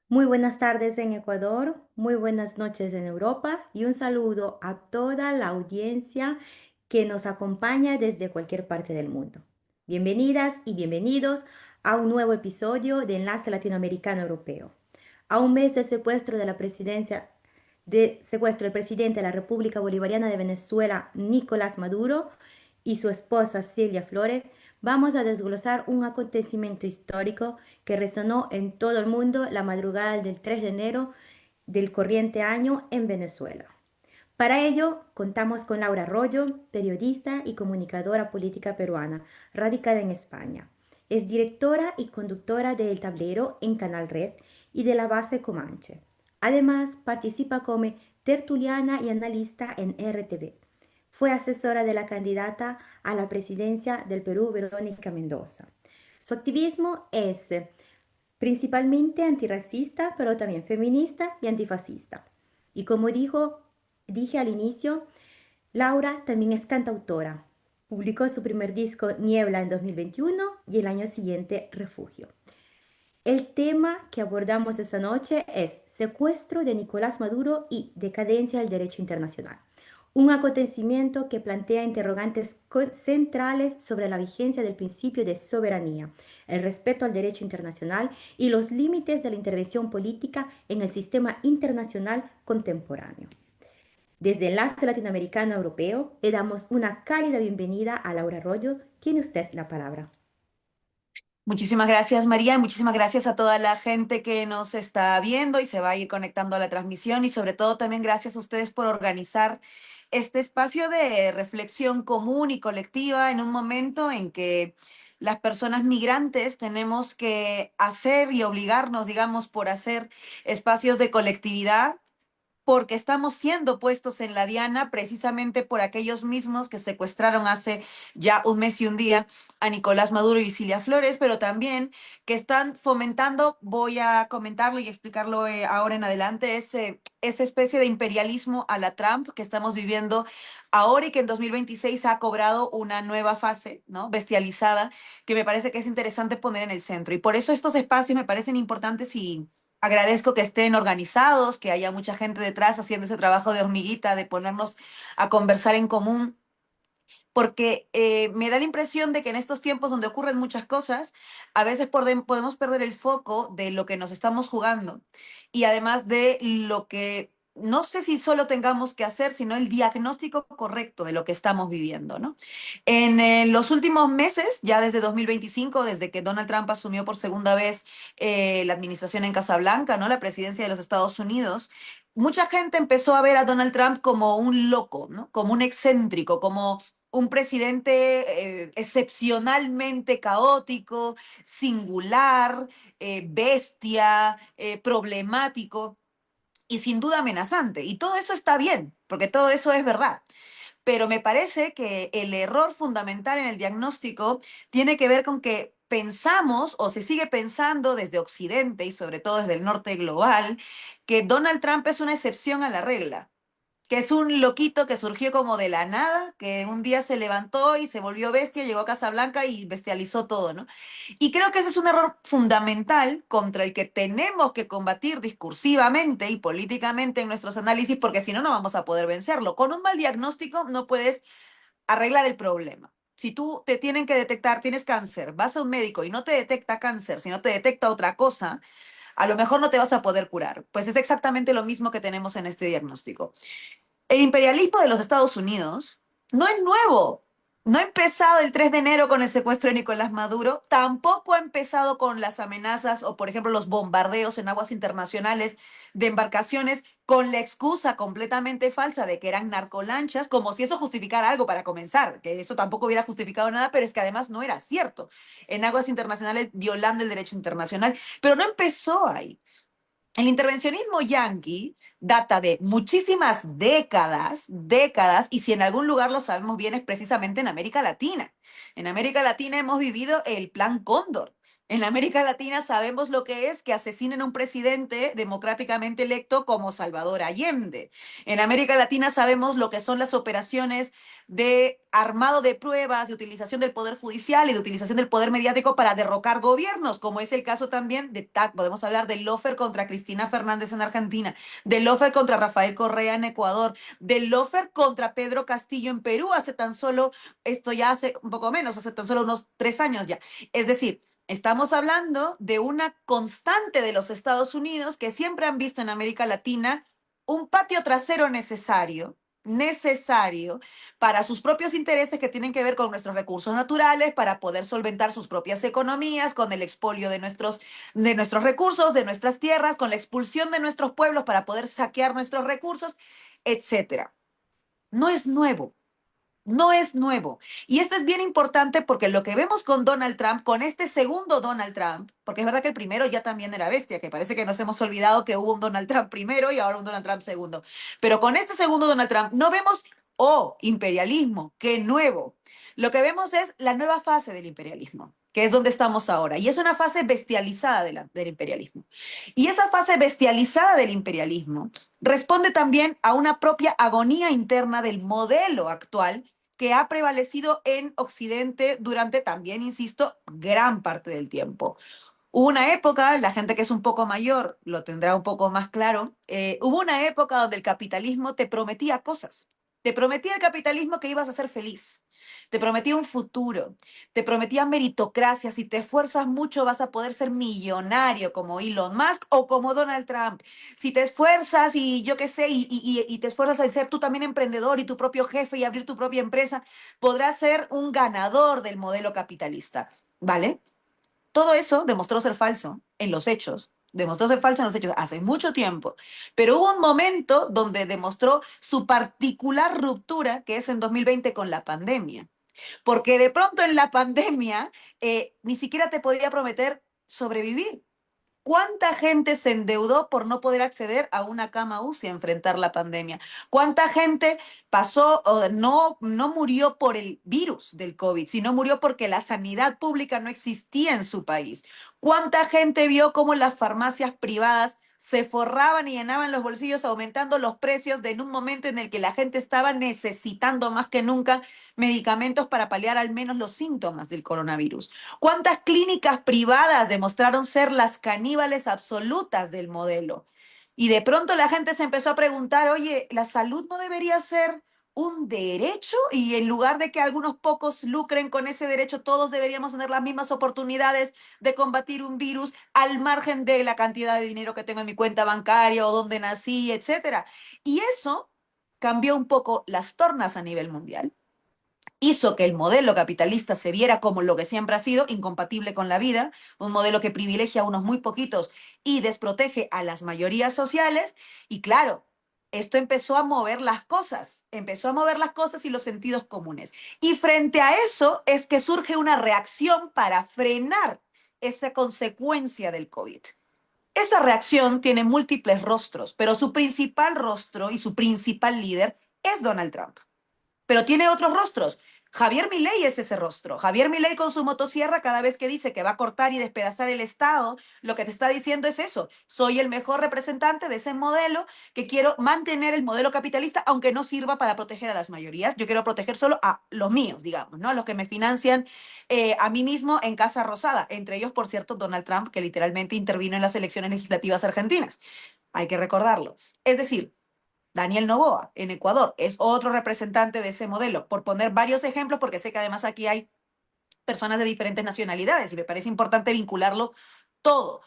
Muy buenas tardes en Ecuador, muy buenas noches en Europa y un saludo a toda la audiencia que nos acompaña desde cualquier parte del mundo. Bienvenidas y bienvenidos a un nuevo episodio de Enlace Latinoamericano Europeo. A un mes del secuestro de la presidencia de secuestro del presidente de la República Bolivariana de Venezuela, Nicolás Maduro, y su esposa Celia Flores, vamos a desglosar un acontecimiento histórico que resonó en todo el mundo la madrugada del 3 de enero del corriente año en Venezuela. Para ello, contamos con Laura Arroyo, periodista y comunicadora política peruana, radicada en España. Es directora y conductora de El Tablero en Canal Red y de la base Comanche. Además, participa como tertuliana y analista en RTV. Fue asesora de la candidata a la presidencia del Perú, Verónica Mendoza. Su activismo es principalmente antirracista, pero también feminista y antifascista. Y como dije al inicio, Laura también es cantautora. Publicó su primer disco Niebla en 2021 y el año siguiente Refugio. El tema que abordamos esta noche es secuestro de Nicolás Maduro y decadencia del derecho internacional. Un acontecimiento que plantea interrogantes centrales sobre la vigencia del principio de soberanía, el respeto al derecho internacional y los límites de la intervención política en el sistema internacional contemporáneo. Desde Enlace Latinoamericano Europeo le damos una cálida bienvenida a Laura Arroyo. Tiene usted la palabra. Muchísimas gracias, María, y muchísimas gracias a toda la gente que nos está viendo y se va a ir conectando a la transmisión y sobre todo también gracias a ustedes por organizar este espacio de reflexión común y colectiva en un momento en que las personas migrantes tenemos que hacer y obligarnos, digamos, por hacer espacios de colectividad porque estamos siendo puestos en la diana precisamente por aquellos mismos que secuestraron hace ya un mes y un día a Nicolás Maduro y Cilia Flores, pero también que están fomentando, voy a comentarlo y explicarlo ahora en adelante, esa especie de imperialismo a la Trump que estamos viviendo ahora y que en 2026 ha cobrado una nueva fase, ¿no? Bestializada, que me parece que es interesante poner en el centro. Y por eso estos espacios me parecen importantes y agradezco que estén organizados, que haya mucha gente detrás haciendo ese trabajo de hormiguita, de ponernos a conversar en común, porque me da la impresión de que en estos tiempos donde ocurren muchas cosas, a veces podemos perder el foco de lo que nos estamos jugando y además de lo que no sé si solo tengamos que hacer, sino el diagnóstico correcto de lo que estamos viviendo, ¿no? En los últimos meses, ya desde 2025, desde que Donald Trump asumió por segunda vez la administración en Casablanca, ¿no? La presidencia de los Estados Unidos, mucha gente empezó a ver a Donald Trump como un loco, ¿no? Como un excéntrico, como un presidente excepcionalmente caótico, singular, bestia, problemático y sin duda amenazante. Y todo eso está bien, porque todo eso es verdad. Pero me parece que el error fundamental en el diagnóstico tiene que ver con que pensamos o se sigue pensando desde Occidente y sobre todo desde el norte global que Donald Trump es una excepción a la regla, que es un loquito que surgió como de la nada, que un día se levantó y se volvió bestia, llegó a Casablanca y bestializó todo, ¿no? Y creo que ese es un error fundamental contra el que tenemos que combatir discursivamente y políticamente en nuestros análisis, porque si no, no vamos a poder vencerlo. Con un mal diagnóstico no puedes arreglar el problema. Si tú te tienen que detectar, tienes cáncer, vas a un médico y no te detecta cáncer, sino te detecta otra cosa, a lo mejor no te vas a poder curar. Pues es exactamente lo mismo que tenemos en este diagnóstico. El imperialismo de los Estados Unidos no es nuevo. No ha empezado el 3 de enero con el secuestro de Nicolás Maduro, tampoco ha empezado con las amenazas o, por ejemplo, los bombardeos en aguas internacionales de embarcaciones con la excusa completamente falsa de que eran narcolanchas, como si eso justificara algo para comenzar, que eso tampoco hubiera justificado nada, pero es que además no era cierto. En aguas internacionales violando el derecho internacional, pero no empezó ahí. El intervencionismo yanqui data de muchísimas décadas, y si en algún lugar lo sabemos bien es precisamente en América Latina. En América Latina hemos vivido el Plan Cóndor, En América Latina sabemos lo que es que asesinen a un presidente democráticamente electo como Salvador Allende. En América Latina sabemos lo que son las operaciones de armado de pruebas, de utilización del poder judicial y de utilización del poder mediático para derrocar gobiernos, como es el caso también de TAC. Podemos hablar del Lofer contra Cristina Fernández en Argentina, del Lofer contra Rafael Correa en Ecuador, del Lofer contra Pedro Castillo en Perú hace tan solo, esto ya hace un poco menos, hace tan solo unos 3 años ya. Es decir, estamos hablando de una constante de los Estados Unidos que siempre han visto en América Latina un patio trasero necesario para sus propios intereses que tienen que ver con nuestros recursos naturales, para poder solventar sus propias economías, con el expolio de nuestros recursos, de nuestras tierras, con la expulsión de nuestros pueblos para poder saquear nuestros recursos, etcétera. No es nuevo. No es nuevo. Y esto es bien importante porque lo que vemos con Donald Trump, con este segundo Donald Trump, porque es verdad que el primero ya también era bestia, que parece que nos hemos olvidado que hubo un Donald Trump primero y ahora un Donald Trump segundo. Pero con este segundo Donald Trump no vemos, oh, imperialismo, qué nuevo. Lo que vemos es la nueva fase del imperialismo, que es donde estamos ahora. Y es una fase bestializada del imperialismo. Y esa fase bestializada del imperialismo responde también a una propia agonía interna del modelo actual que ha prevalecido en Occidente durante también, insisto, gran parte del tiempo. Hubo una época, la gente que es un poco mayor lo tendrá un poco más claro, hubo una época donde el capitalismo te prometía cosas. Te prometía el capitalismo que ibas a ser feliz. Te prometía un futuro. Te prometía meritocracia. Si te esfuerzas mucho vas a poder ser millonario como Elon Musk o como Donald Trump. Si te esfuerzas y yo qué sé, y te esfuerzas en ser tú también emprendedor y tu propio jefe y abrir tu propia empresa, podrás ser un ganador del modelo capitalista. ¿Vale? Todo eso demostró ser falso en los hechos. Demostró ser falso en los hechos hace mucho tiempo. Pero hubo un momento donde demostró su particular ruptura, que es en 2020 con la pandemia. Porque de pronto en la pandemia ni siquiera te podía prometer sobrevivir. ¿Cuánta gente se endeudó por no poder acceder a una cama UCI a enfrentar la pandemia? ¿Cuánta gente pasó o no murió por el virus del COVID, sino murió porque la sanidad pública no existía en su país? ¿Cuánta gente vio cómo las farmacias privadas se forraban y llenaban los bolsillos aumentando los precios en un momento en el que la gente estaba necesitando más que nunca medicamentos para paliar al menos los síntomas del coronavirus? ¿Cuántas clínicas privadas demostraron ser las caníbales absolutas del modelo? Y de pronto la gente se empezó a preguntar, oye, ¿la salud no debería ser un derecho? Y en lugar de que algunos pocos lucren con ese derecho, todos deberíamos tener las mismas oportunidades de combatir un virus al margen de la cantidad de dinero que tengo en mi cuenta bancaria o donde nací, etcétera. Y eso cambió un poco las tornas a nivel mundial, hizo que el modelo capitalista se viera como lo que siempre ha sido, incompatible con la vida, un modelo que privilegia a unos muy poquitos y desprotege a las mayorías sociales. Y claro, esto empezó a mover las cosas y los sentidos comunes. Y frente a eso es que surge una reacción para frenar esa consecuencia del COVID. Esa reacción tiene múltiples rostros, pero su principal rostro y su principal líder es Donald Trump, pero tiene otros rostros. Javier Milei es ese rostro. Javier Milei con su motosierra, cada vez que dice que va a cortar y despedazar el Estado, lo que te está diciendo es eso. Soy el mejor representante de ese modelo, que quiero mantener el modelo capitalista, aunque no sirva para proteger a las mayorías. Yo quiero proteger solo a los míos, digamos, ¿no? A los que me financian a mí mismo en Casa Rosada. Entre ellos, por cierto, Donald Trump, que literalmente intervino en las elecciones legislativas argentinas. Hay que recordarlo. Es decir, Daniel Noboa, en Ecuador, es otro representante de ese modelo, por poner varios ejemplos, porque sé que además aquí hay personas de diferentes nacionalidades y me parece importante vincularlo todo.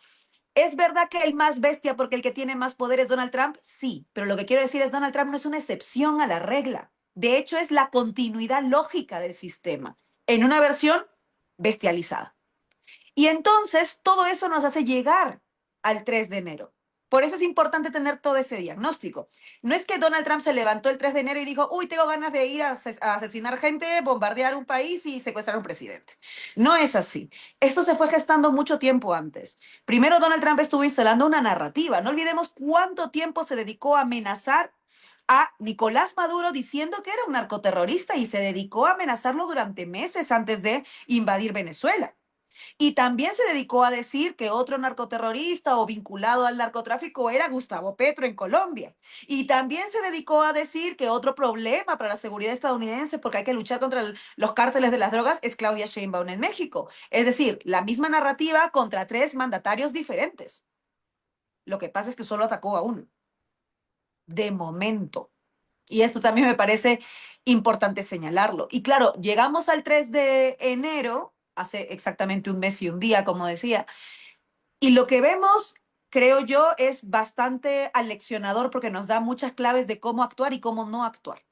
¿Es verdad que el más bestia porque el que tiene más poder es Donald Trump? Sí, pero lo que quiero decir es Donald Trump no es una excepción a la regla. De hecho, es la continuidad lógica del sistema, en una versión bestializada. Y entonces todo eso nos hace llegar al 3 de enero. Por eso es importante tener todo ese diagnóstico. No es que Donald Trump se levantó el 3 de enero y dijo, uy, tengo ganas de ir a asesinar gente, bombardear un país y secuestrar a un presidente. No es así. Esto se fue gestando mucho tiempo antes. Primero Donald Trump estuvo instalando una narrativa. No olvidemos cuánto tiempo se dedicó a amenazar a Nicolás Maduro diciendo que era un narcoterrorista y se dedicó a amenazarlo durante meses antes de invadir Venezuela. Y también se dedicó a decir que otro narcoterrorista o vinculado al narcotráfico era Gustavo Petro en Colombia. Y también se dedicó a decir que otro problema para la seguridad estadounidense, porque hay que luchar contra los cárteles de las drogas, es Claudia Sheinbaum en México. Es decir, la misma narrativa contra tres mandatarios diferentes. Lo que pasa es que solo atacó a uno, de momento. Y esto también me parece importante señalarlo. Y claro, llegamos al 3 de enero, hace exactamente un mes y un día, como decía, y lo que vemos, creo yo, es bastante aleccionador porque nos da muchas claves de cómo actuar y cómo no actuar.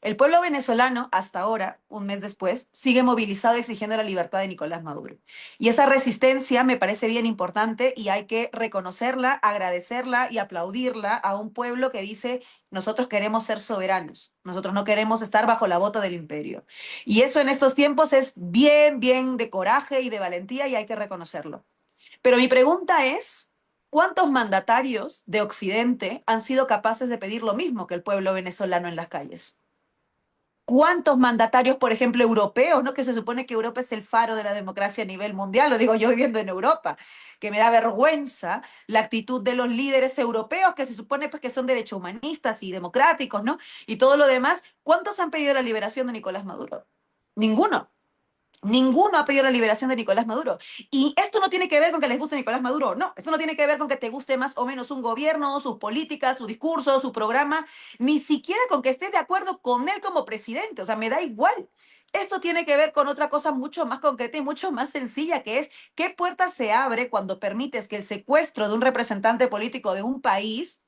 El pueblo venezolano, hasta ahora, un mes después, sigue movilizado exigiendo la libertad de Nicolás Maduro. Y esa resistencia me parece bien importante y hay que reconocerla, agradecerla y aplaudirla a un pueblo que dice, nosotros queremos ser soberanos, nosotros no queremos estar bajo la bota del imperio. Y eso en estos tiempos es bien, bien de coraje y de valentía y hay que reconocerlo. Pero mi pregunta es, ¿cuántos mandatarios de Occidente han sido capaces de pedir lo mismo que el pueblo venezolano en las calles? ¿Cuántos mandatarios, por ejemplo, europeos, ¿no? Que se supone que Europa es el faro de la democracia a nivel mundial, lo digo yo viviendo en Europa, que me da vergüenza la actitud de los líderes europeos que se supone pues, que son derechos humanistas y democráticos, ¿no? Y todo lo demás. ¿Cuántos han pedido la liberación de Nicolás Maduro? Ninguno. Ninguno ha pedido la liberación de Nicolás Maduro. Y esto no tiene que ver con que les guste Nicolás Maduro, no. Esto no tiene que ver con que te guste más o menos un gobierno, sus políticas, su discurso, su programa, ni siquiera con que estés de acuerdo con él como presidente. O sea, me da igual. Esto tiene que ver con otra cosa mucho más concreta y mucho más sencilla, que es qué puerta se abre cuando permites que el secuestro de un representante político de un país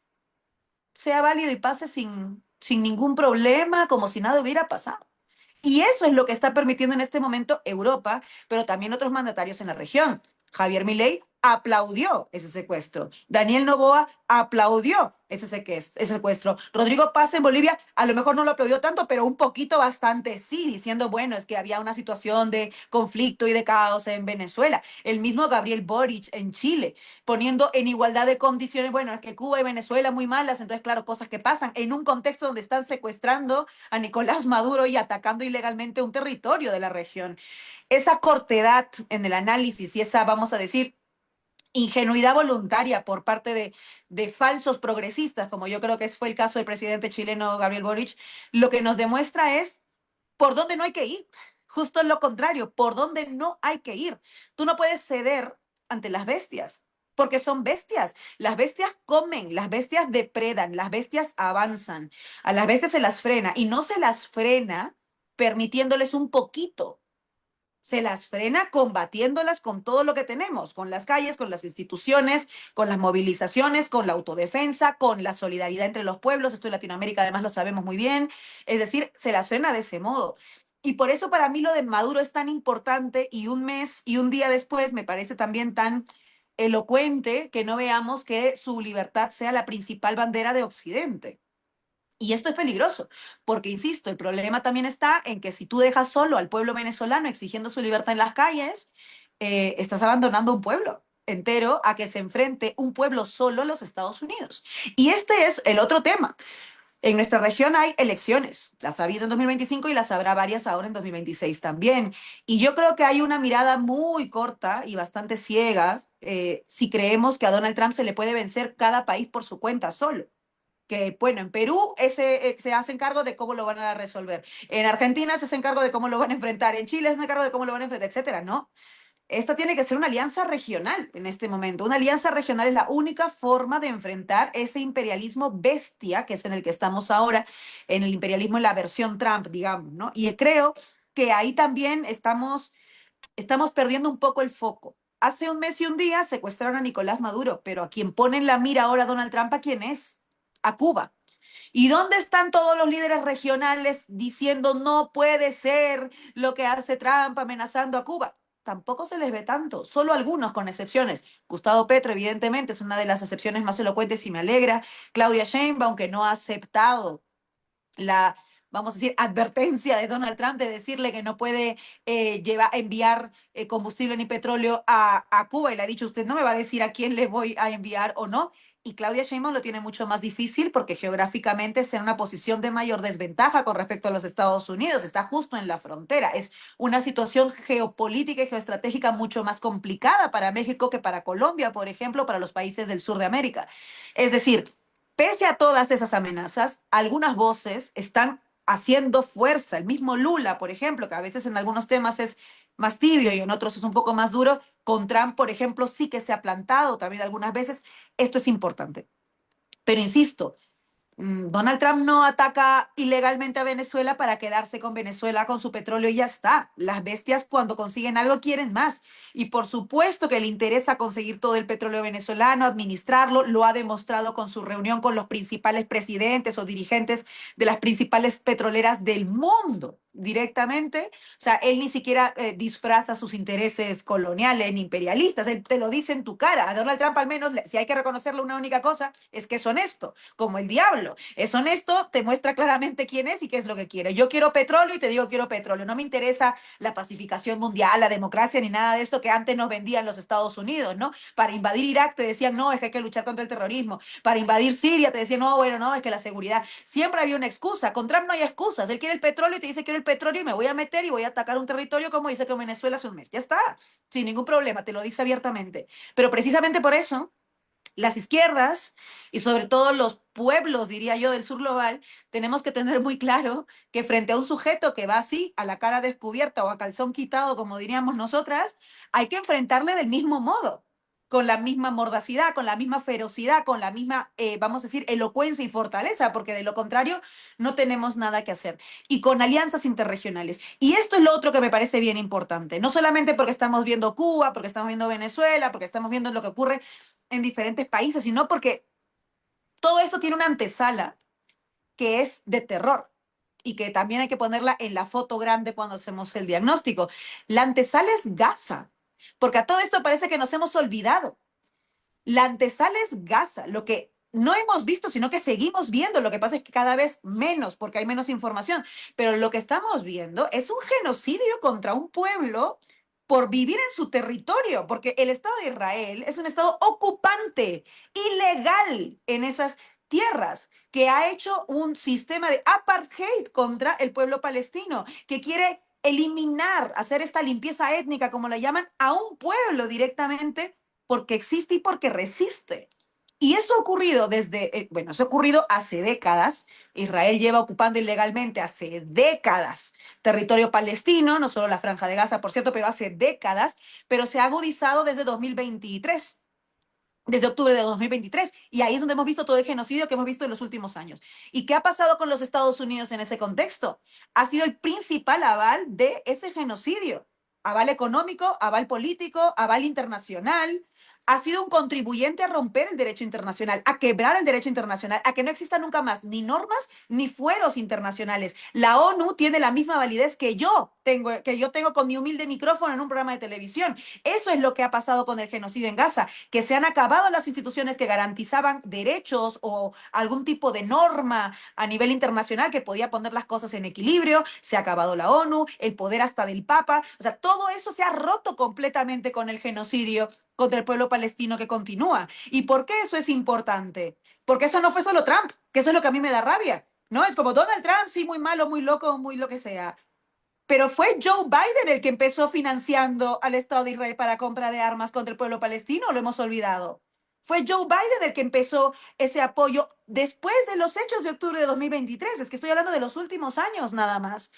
sea válido y pase sin ningún problema, como si nada hubiera pasado. Y eso es lo que está permitiendo en este momento Europa, pero también otros mandatarios en la región. Javier Milei aplaudió ese secuestro. Daniel Noboa aplaudió ese secuestro. Rodrigo Paz en Bolivia a lo mejor no lo aplaudió tanto, pero un poquito bastante sí, diciendo, bueno, es que había una situación de conflicto y de caos en Venezuela. El mismo Gabriel Boric en Chile, poniendo en igualdad de condiciones, bueno, es que Cuba y Venezuela muy malas, entonces claro, cosas que pasan en un contexto donde están secuestrando a Nicolás Maduro y atacando ilegalmente un territorio de la región. Esa cortedad en el análisis y esa, vamos a decir, ingenuidad voluntaria por parte de falsos progresistas, como yo creo que fue el caso del presidente chileno Gabriel Boric, lo que nos demuestra es por dónde no hay que ir. Justo lo contrario, por dónde no hay que ir. Tú no puedes ceder ante las bestias, porque son bestias. Las bestias comen, las bestias depredan, las bestias avanzan. A las bestias se las frena y no se las frena permitiéndoles un poquito, se las frena combatiéndolas con todo lo que tenemos, con las calles, con las instituciones, con las movilizaciones, con la autodefensa, con la solidaridad entre los pueblos. Esto en Latinoamérica además lo sabemos muy bien. Es decir, se las frena de ese modo. Y por eso para mí lo de Maduro es tan importante y un mes y un día después me parece también tan elocuente que no veamos que su libertad sea la principal bandera de Occidente. Y esto es peligroso, porque, insisto, el problema también está en que si tú dejas solo al pueblo venezolano exigiendo su libertad en las calles, estás abandonando un pueblo entero a que se enfrente un pueblo solo a los Estados Unidos. Y este es el otro tema. En nuestra región hay elecciones, las ha habido en 2025 y las habrá varias ahora en 2026 también. Y yo creo que hay una mirada muy corta y bastante ciega si creemos que a Donald Trump se le puede vencer cada país por su cuenta solo que, bueno, en Perú se hacen cargo de cómo lo van a resolver. En Argentina se hacen cargo de cómo lo van a enfrentar. En Chile se hacen cargo de cómo lo van a enfrentar, etcétera, ¿no? Esta tiene que ser una alianza regional en este momento. Una alianza regional es la única forma de enfrentar ese imperialismo bestia que es en el que estamos ahora, en el imperialismo en la versión Trump, digamos, ¿no? Y creo que ahí también estamos perdiendo un poco el foco. Hace un mes y un día secuestraron a Nicolás Maduro, pero a quien pone en la mira ahora Donald Trump, ¿a quién es? A Cuba. ¿Y dónde están todos los líderes regionales diciendo no puede ser lo que hace Trump amenazando a Cuba? Tampoco se les ve tanto, solo algunos con excepciones. Gustavo Petro, evidentemente, es una de las excepciones más elocuentes y me alegra. Claudia Sheinbaum, que no ha aceptado la vamos a decir, advertencia de Donald Trump de decirle que no puede enviar combustible ni petróleo a Cuba y le ha dicho, usted no me va a decir a quién le voy a enviar o no. Y Claudia Sheinbaum lo tiene mucho más difícil porque geográficamente está en una posición de mayor desventaja con respecto a los Estados Unidos. Está justo en la frontera. Es una situación geopolítica y geoestratégica mucho más complicada para México que para Colombia, por ejemplo, para los países del sur de América. Es decir, pese a todas esas amenazas, algunas voces están haciendo fuerza. El mismo Lula, por ejemplo, que a veces en algunos temas es más tibio y en otros es un poco más duro, con Trump, por ejemplo, sí que se ha plantado también algunas veces. Esto es importante. Pero insisto, Donald Trump no ataca ilegalmente a Venezuela para quedarse con Venezuela, con su petróleo y ya está. Las bestias cuando consiguen algo quieren más. Y por supuesto que le interesa conseguir todo el petróleo venezolano, administrarlo. Lo ha demostrado con su reunión con los principales presidentes o dirigentes de las principales petroleras del mundo directamente. O sea, él ni siquiera disfraza sus intereses coloniales ni imperialistas. Él te lo dice en tu cara. A Donald Trump al menos, si hay que reconocerle una única cosa, es que es honesto como el diablo. Es honesto, te muestra claramente quién es y qué es lo que quiere. Yo quiero petróleo y te digo quiero petróleo. No me interesa la pacificación mundial, la democracia ni nada de esto que antes nos vendían los Estados Unidos, ¿no? Para invadir Irak te decían, no, es que hay que luchar contra el terrorismo. Para invadir Siria te decían, no, bueno, no, es que la seguridad. Siempre había una excusa. Con Trump no hay excusas. Él quiere el petróleo y te dice quiero el petróleo y me voy a meter y voy a atacar un territorio como dice que Venezuela hace un mes. Ya está, sin ningún problema, te lo dice abiertamente. Pero precisamente por eso las izquierdas y sobre todo los pueblos, diría yo, del sur global, tenemos que tener muy claro que frente a un sujeto que va así, a la cara descubierta o a calzón quitado, como diríamos nosotras, hay que enfrentarle del mismo modo, con la misma mordacidad, con la misma ferocidad, con la misma, vamos a decir, elocuencia y fortaleza, porque de lo contrario no tenemos nada que hacer. Y con alianzas interregionales. Y esto es lo otro que me parece bien importante, no solamente porque estamos viendo Cuba, porque estamos viendo Venezuela, porque estamos viendo lo que ocurre en diferentes países, sino porque todo esto tiene una antesala que es de terror y que también hay que ponerla en la foto grande cuando hacemos el diagnóstico. La antesala es Gaza, porque a todo esto parece que nos hemos olvidado. La antesala es Gaza, lo que no hemos visto, sino que seguimos viendo. Lo que pasa es que cada vez menos, porque hay menos información. Pero lo que estamos viendo es un genocidio contra un pueblo por vivir en su territorio, porque el Estado de Israel es un Estado ocupante, ilegal en esas tierras, que ha hecho un sistema de apartheid contra el pueblo palestino, que quiere eliminar, hacer esta limpieza étnica, como la llaman, a un pueblo directamente porque existe y porque resiste. Y eso ha ocurrido bueno, eso ha ocurrido hace décadas. Israel lleva ocupando ilegalmente hace décadas territorio palestino, no solo la Franja de Gaza, por cierto, pero hace décadas, pero se ha agudizado desde 2023, desde octubre de 2023. Y ahí es donde hemos visto todo el genocidio que hemos visto en los últimos años. ¿Y qué ha pasado con los Estados Unidos en ese contexto? Ha sido el principal aval de ese genocidio. Aval económico, aval político, aval internacional. Ha sido un contribuyente a romper el derecho internacional, a quebrar el derecho internacional, a que no exista nunca más ni normas ni fueros internacionales. La ONU tiene la misma validez que yo tengo con mi humilde micrófono en un programa de televisión. Eso es lo que ha pasado con el genocidio en Gaza, que se han acabado las instituciones que garantizaban derechos o algún tipo de norma a nivel internacional que podía poner las cosas en equilibrio, se ha acabado la ONU, el poder hasta del Papa, o sea, todo eso se ha roto completamente con el genocidio contra el pueblo palestino que continúa. ¿Y por qué eso es importante? Porque eso no fue solo Trump, que eso es lo que a mí me da rabia. No, es como Donald Trump, sí, muy malo, muy loco, muy lo que sea. Pero fue Joe Biden el que empezó financiando al Estado de Israel para compra de armas contra el pueblo palestino, lo hemos olvidado. Fue Joe Biden el que empezó ese apoyo después de los hechos de octubre de 2023. Es que estoy hablando de los últimos años nada más.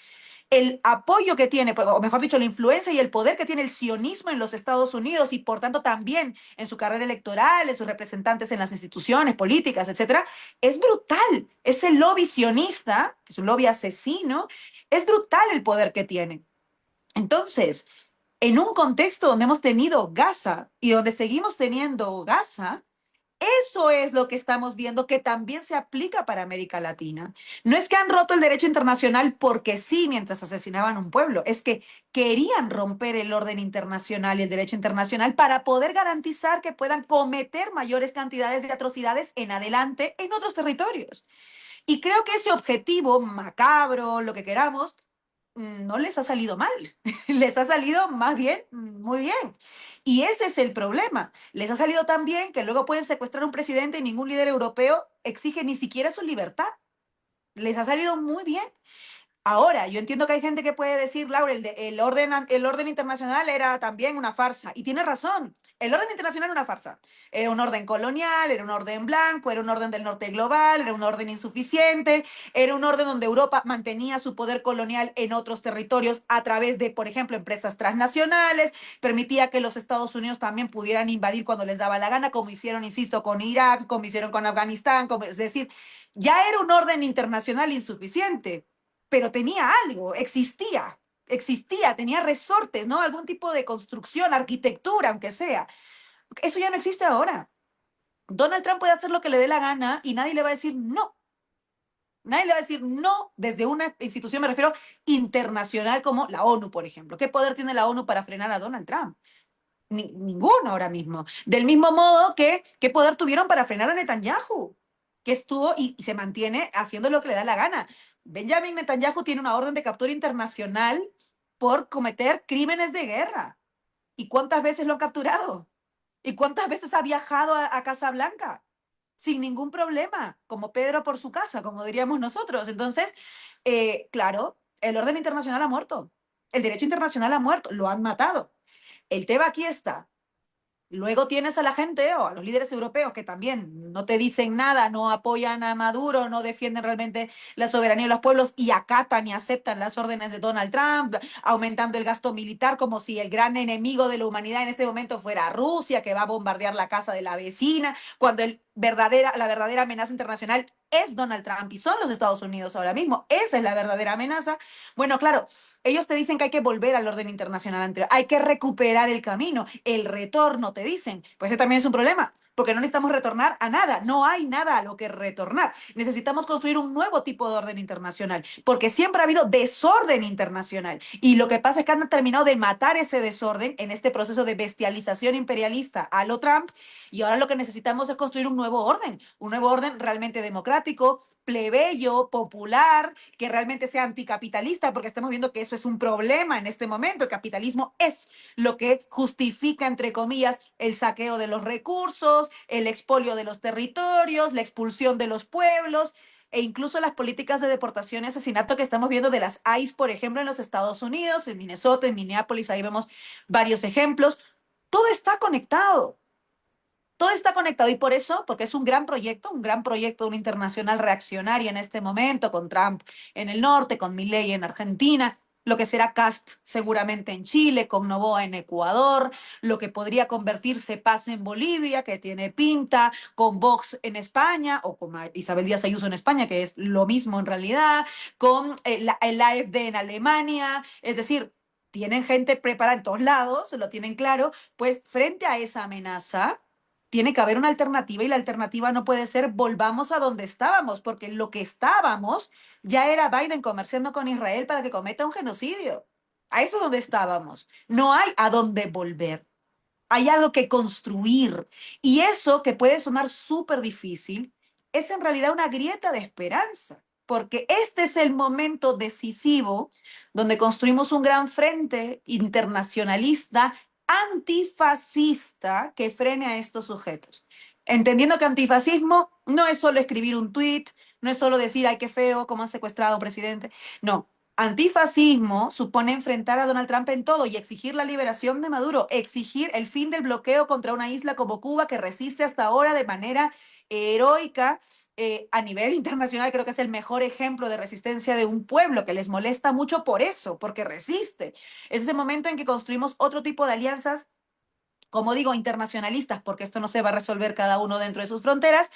El apoyo que tiene, pues, o mejor dicho, la influencia y el poder que tiene el sionismo en los Estados Unidos y por tanto también en su carrera electoral, en sus representantes en las instituciones políticas, etcétera, es brutal. Ese lobby sionista, que es un lobby asesino, es brutal el poder que tiene. Entonces, en un contexto donde hemos tenido Gaza y donde seguimos teniendo Gaza, eso es lo que estamos viendo que también se aplica para América Latina. No es que han roto el derecho internacional porque sí mientras asesinaban un pueblo, es que querían romper el orden internacional y el derecho internacional para poder garantizar que puedan cometer mayores cantidades de atrocidades en adelante en otros territorios. Y creo que ese objetivo macabro, lo que queramos, no les ha salido mal, les ha salido más bien, muy bien. Y ese es el problema. Les ha salido tan bien que luego pueden secuestrar a un presidente y ningún líder europeo exige ni siquiera su libertad. Les ha salido muy bien. Ahora, yo entiendo que hay gente que puede decir, Laura, el orden internacional era también una farsa. Y tiene razón. El orden internacional era una farsa. Era un orden colonial, era un orden blanco, era un orden del norte global, era un orden insuficiente, era un orden donde Europa mantenía su poder colonial en otros territorios a través de, por ejemplo, empresas transnacionales, permitía que los Estados Unidos también pudieran invadir cuando les daba la gana, como hicieron, insisto, con Irak, como hicieron con Afganistán, es decir, ya era un orden internacional insuficiente, pero tenía algo, existía, tenía resortes, ¿no? Algún tipo de construcción, arquitectura, aunque sea. Eso ya no existe ahora. Donald Trump puede hacer lo que le dé la gana y nadie le va a decir no. Nadie le va a decir no desde una institución, me refiero, internacional como la ONU, por ejemplo. ¿Qué poder tiene la ONU para frenar a Donald Trump? Ninguno ahora mismo. Del mismo modo que, ¿qué poder tuvieron para frenar a Netanyahu? Que estuvo y se mantiene haciendo lo que le da la gana. Benjamin Netanyahu tiene una orden de captura internacional por cometer crímenes de guerra. ¿Y cuántas veces lo han capturado? ¿Y cuántas veces ha viajado a Casa Blanca? Sin ningún problema, como Pedro por su casa, como diríamos nosotros. Entonces, claro, el orden internacional ha muerto. El derecho internacional ha muerto, lo han matado. El tema aquí está. Luego tienes a la gente o a los líderes europeos que también no te dicen nada, no apoyan a Maduro, no defienden realmente la soberanía de los pueblos y acatan y aceptan las órdenes de Donald Trump, aumentando el gasto militar como si el gran enemigo de la humanidad en este momento fuera Rusia, que va a bombardear la casa de la vecina, cuando la verdadera amenaza internacional es Donald Trump y son los Estados Unidos ahora mismo. Esa es la verdadera amenaza. Bueno, claro, ellos te dicen que hay que volver al orden internacional anterior, hay que recuperar el camino, el retorno, te dicen. Pues ese también es un problema, porque no necesitamos retornar a nada, no hay nada a lo que retornar. Necesitamos construir un nuevo tipo de orden internacional, porque siempre ha habido desorden internacional. Y lo que pasa es que han terminado de matar ese desorden en este proceso de bestialización imperialista a lo Trump, y ahora lo que necesitamos es construir un nuevo orden realmente democrático, plebeyo, popular, que realmente sea anticapitalista, porque estamos viendo que eso es un problema en este momento. El capitalismo es lo que justifica, entre comillas, el saqueo de los recursos, el expolio de los territorios, la expulsión de los pueblos e incluso las políticas de deportación y asesinato que estamos viendo de las ICE, por ejemplo, en los Estados Unidos, en Minnesota, en Minneapolis, ahí vemos varios ejemplos. Todo está conectado. Todo está conectado y por eso, porque es un gran proyecto de una internacional reaccionaria en este momento, con Trump en el norte, con Milei en Argentina, lo que será Cast seguramente en Chile, con Noboa en Ecuador, lo que podría convertirse Paz en Bolivia, que tiene pinta, con Vox en España, o con Isabel Díaz Ayuso en España, que es lo mismo en realidad, con el AfD en Alemania, es decir, tienen gente preparada en todos lados, lo tienen claro, pues frente a esa amenaza, tiene que haber una alternativa y la alternativa no puede ser volvamos a donde estábamos, porque lo que estábamos ya era Biden comerciando con Israel para que cometa un genocidio. A eso es donde estábamos. No hay a dónde volver. Hay algo que construir. Y eso que puede sonar súper difícil es en realidad una grieta de esperanza, porque este es el momento decisivo donde construimos un gran frente internacionalista antifascista que frene a estos sujetos. Entendiendo que antifascismo no es solo escribir un tuit, no es solo decir, ay, qué feo, cómo han secuestrado a un presidente. No, antifascismo supone enfrentar a Donald Trump en todo y exigir la liberación de Maduro, exigir el fin del bloqueo contra una isla como Cuba que resiste hasta ahora de manera heroica. A nivel internacional creo que es el mejor ejemplo de resistencia de un pueblo que les molesta mucho por eso, porque resiste. Es ese momento en que construimos otro tipo de alianzas, como digo, internacionalistas, porque esto no se va a resolver cada uno dentro de sus fronteras,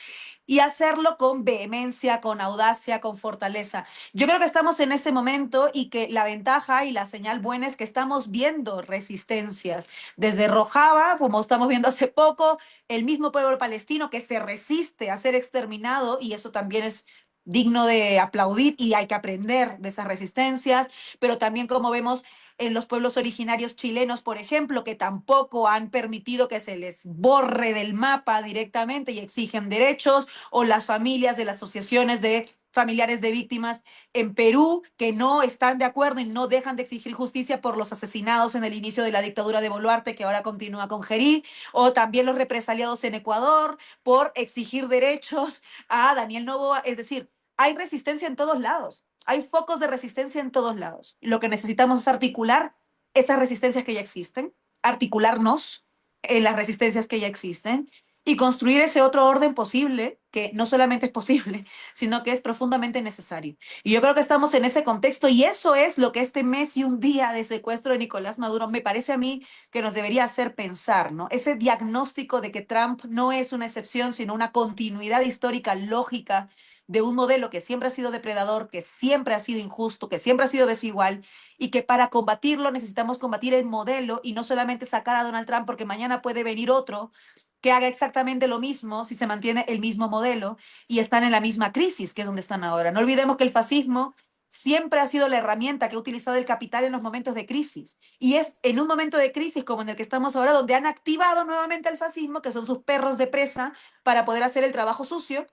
y hacerlo con vehemencia, con audacia, con fortaleza. Yo creo que estamos en ese momento y que la ventaja y la señal buena es que estamos viendo resistencias. Desde Rojava, como estamos viendo hace poco, el mismo pueblo palestino que se resiste a ser exterminado, y eso también es digno de aplaudir y hay que aprender de esas resistencias, pero también como vemos en los pueblos originarios chilenos, por ejemplo, que tampoco han permitido que se les borre del mapa directamente y exigen derechos, o las familias de las asociaciones de familiares de víctimas en Perú que no están de acuerdo y no dejan de exigir justicia por los asesinados en el inicio de la dictadura de Boluarte, que ahora continúa con Gerí, o también los represaliados en Ecuador por exigir derechos a Daniel Noboa. Es decir, hay resistencia en todos lados, hay focos de resistencia en todos lados. Lo que necesitamos es articular esas resistencias que ya existen, articularnos en las resistencias que ya existen y construir ese otro orden posible, que no solamente es posible, sino que es profundamente necesario. Y yo creo que estamos en ese contexto y eso es lo que este mes y un día de secuestro de Nicolás Maduro me parece a mí que nos debería hacer pensar, ¿no? Ese diagnóstico de que Trump no es una excepción, sino una continuidad histórica lógica de un modelo que siempre ha sido depredador, que siempre ha sido injusto, que siempre ha sido desigual y que para combatirlo necesitamos combatir el modelo y no solamente sacar a Donald Trump porque mañana puede venir otro que haga exactamente lo mismo si se mantiene el mismo modelo y están en la misma crisis que es donde están ahora. No olvidemos que el fascismo siempre ha sido la herramienta que ha utilizado el capital en los momentos de crisis. Y es en un momento de crisis como en el que estamos ahora donde han activado nuevamente al fascismo, que son sus perros de presa, para poder hacer el trabajo sucio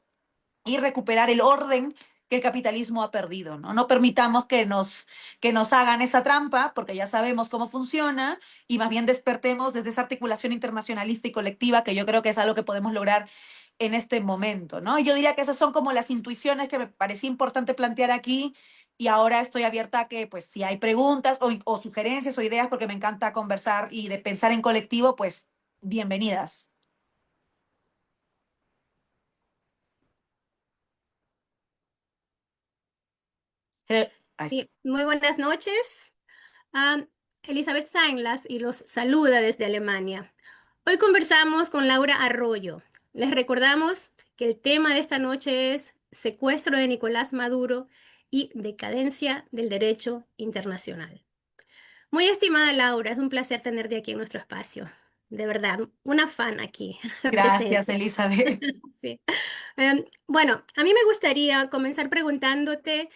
y recuperar el orden que el capitalismo ha perdido, ¿no? No permitamos que nos hagan esa trampa, porque ya sabemos cómo funciona, y más bien despertemos desde esa articulación internacionalista y colectiva, que yo creo que es algo que podemos lograr en este momento, ¿no? Y yo diría que esas son como las intuiciones que me parecía importante plantear aquí, y ahora estoy abierta a que, pues, si hay preguntas o sugerencias o ideas, porque me encanta conversar y de pensar en colectivo, pues, bienvenidas. Ahí está. Sí, muy buenas noches. Am, Elizabeth Sainlas y los saluda desde Alemania. Hoy conversamos con Laura Arroyo. Les recordamos que el tema de esta noche es secuestro de Nicolás Maduro y decadencia del derecho internacional. Muy estimada Laura, es un placer tenerte aquí en nuestro espacio. De verdad, una fan aquí Gracias, presente. Elizabeth. Sí. Bueno, a mí me gustaría comenzar preguntándote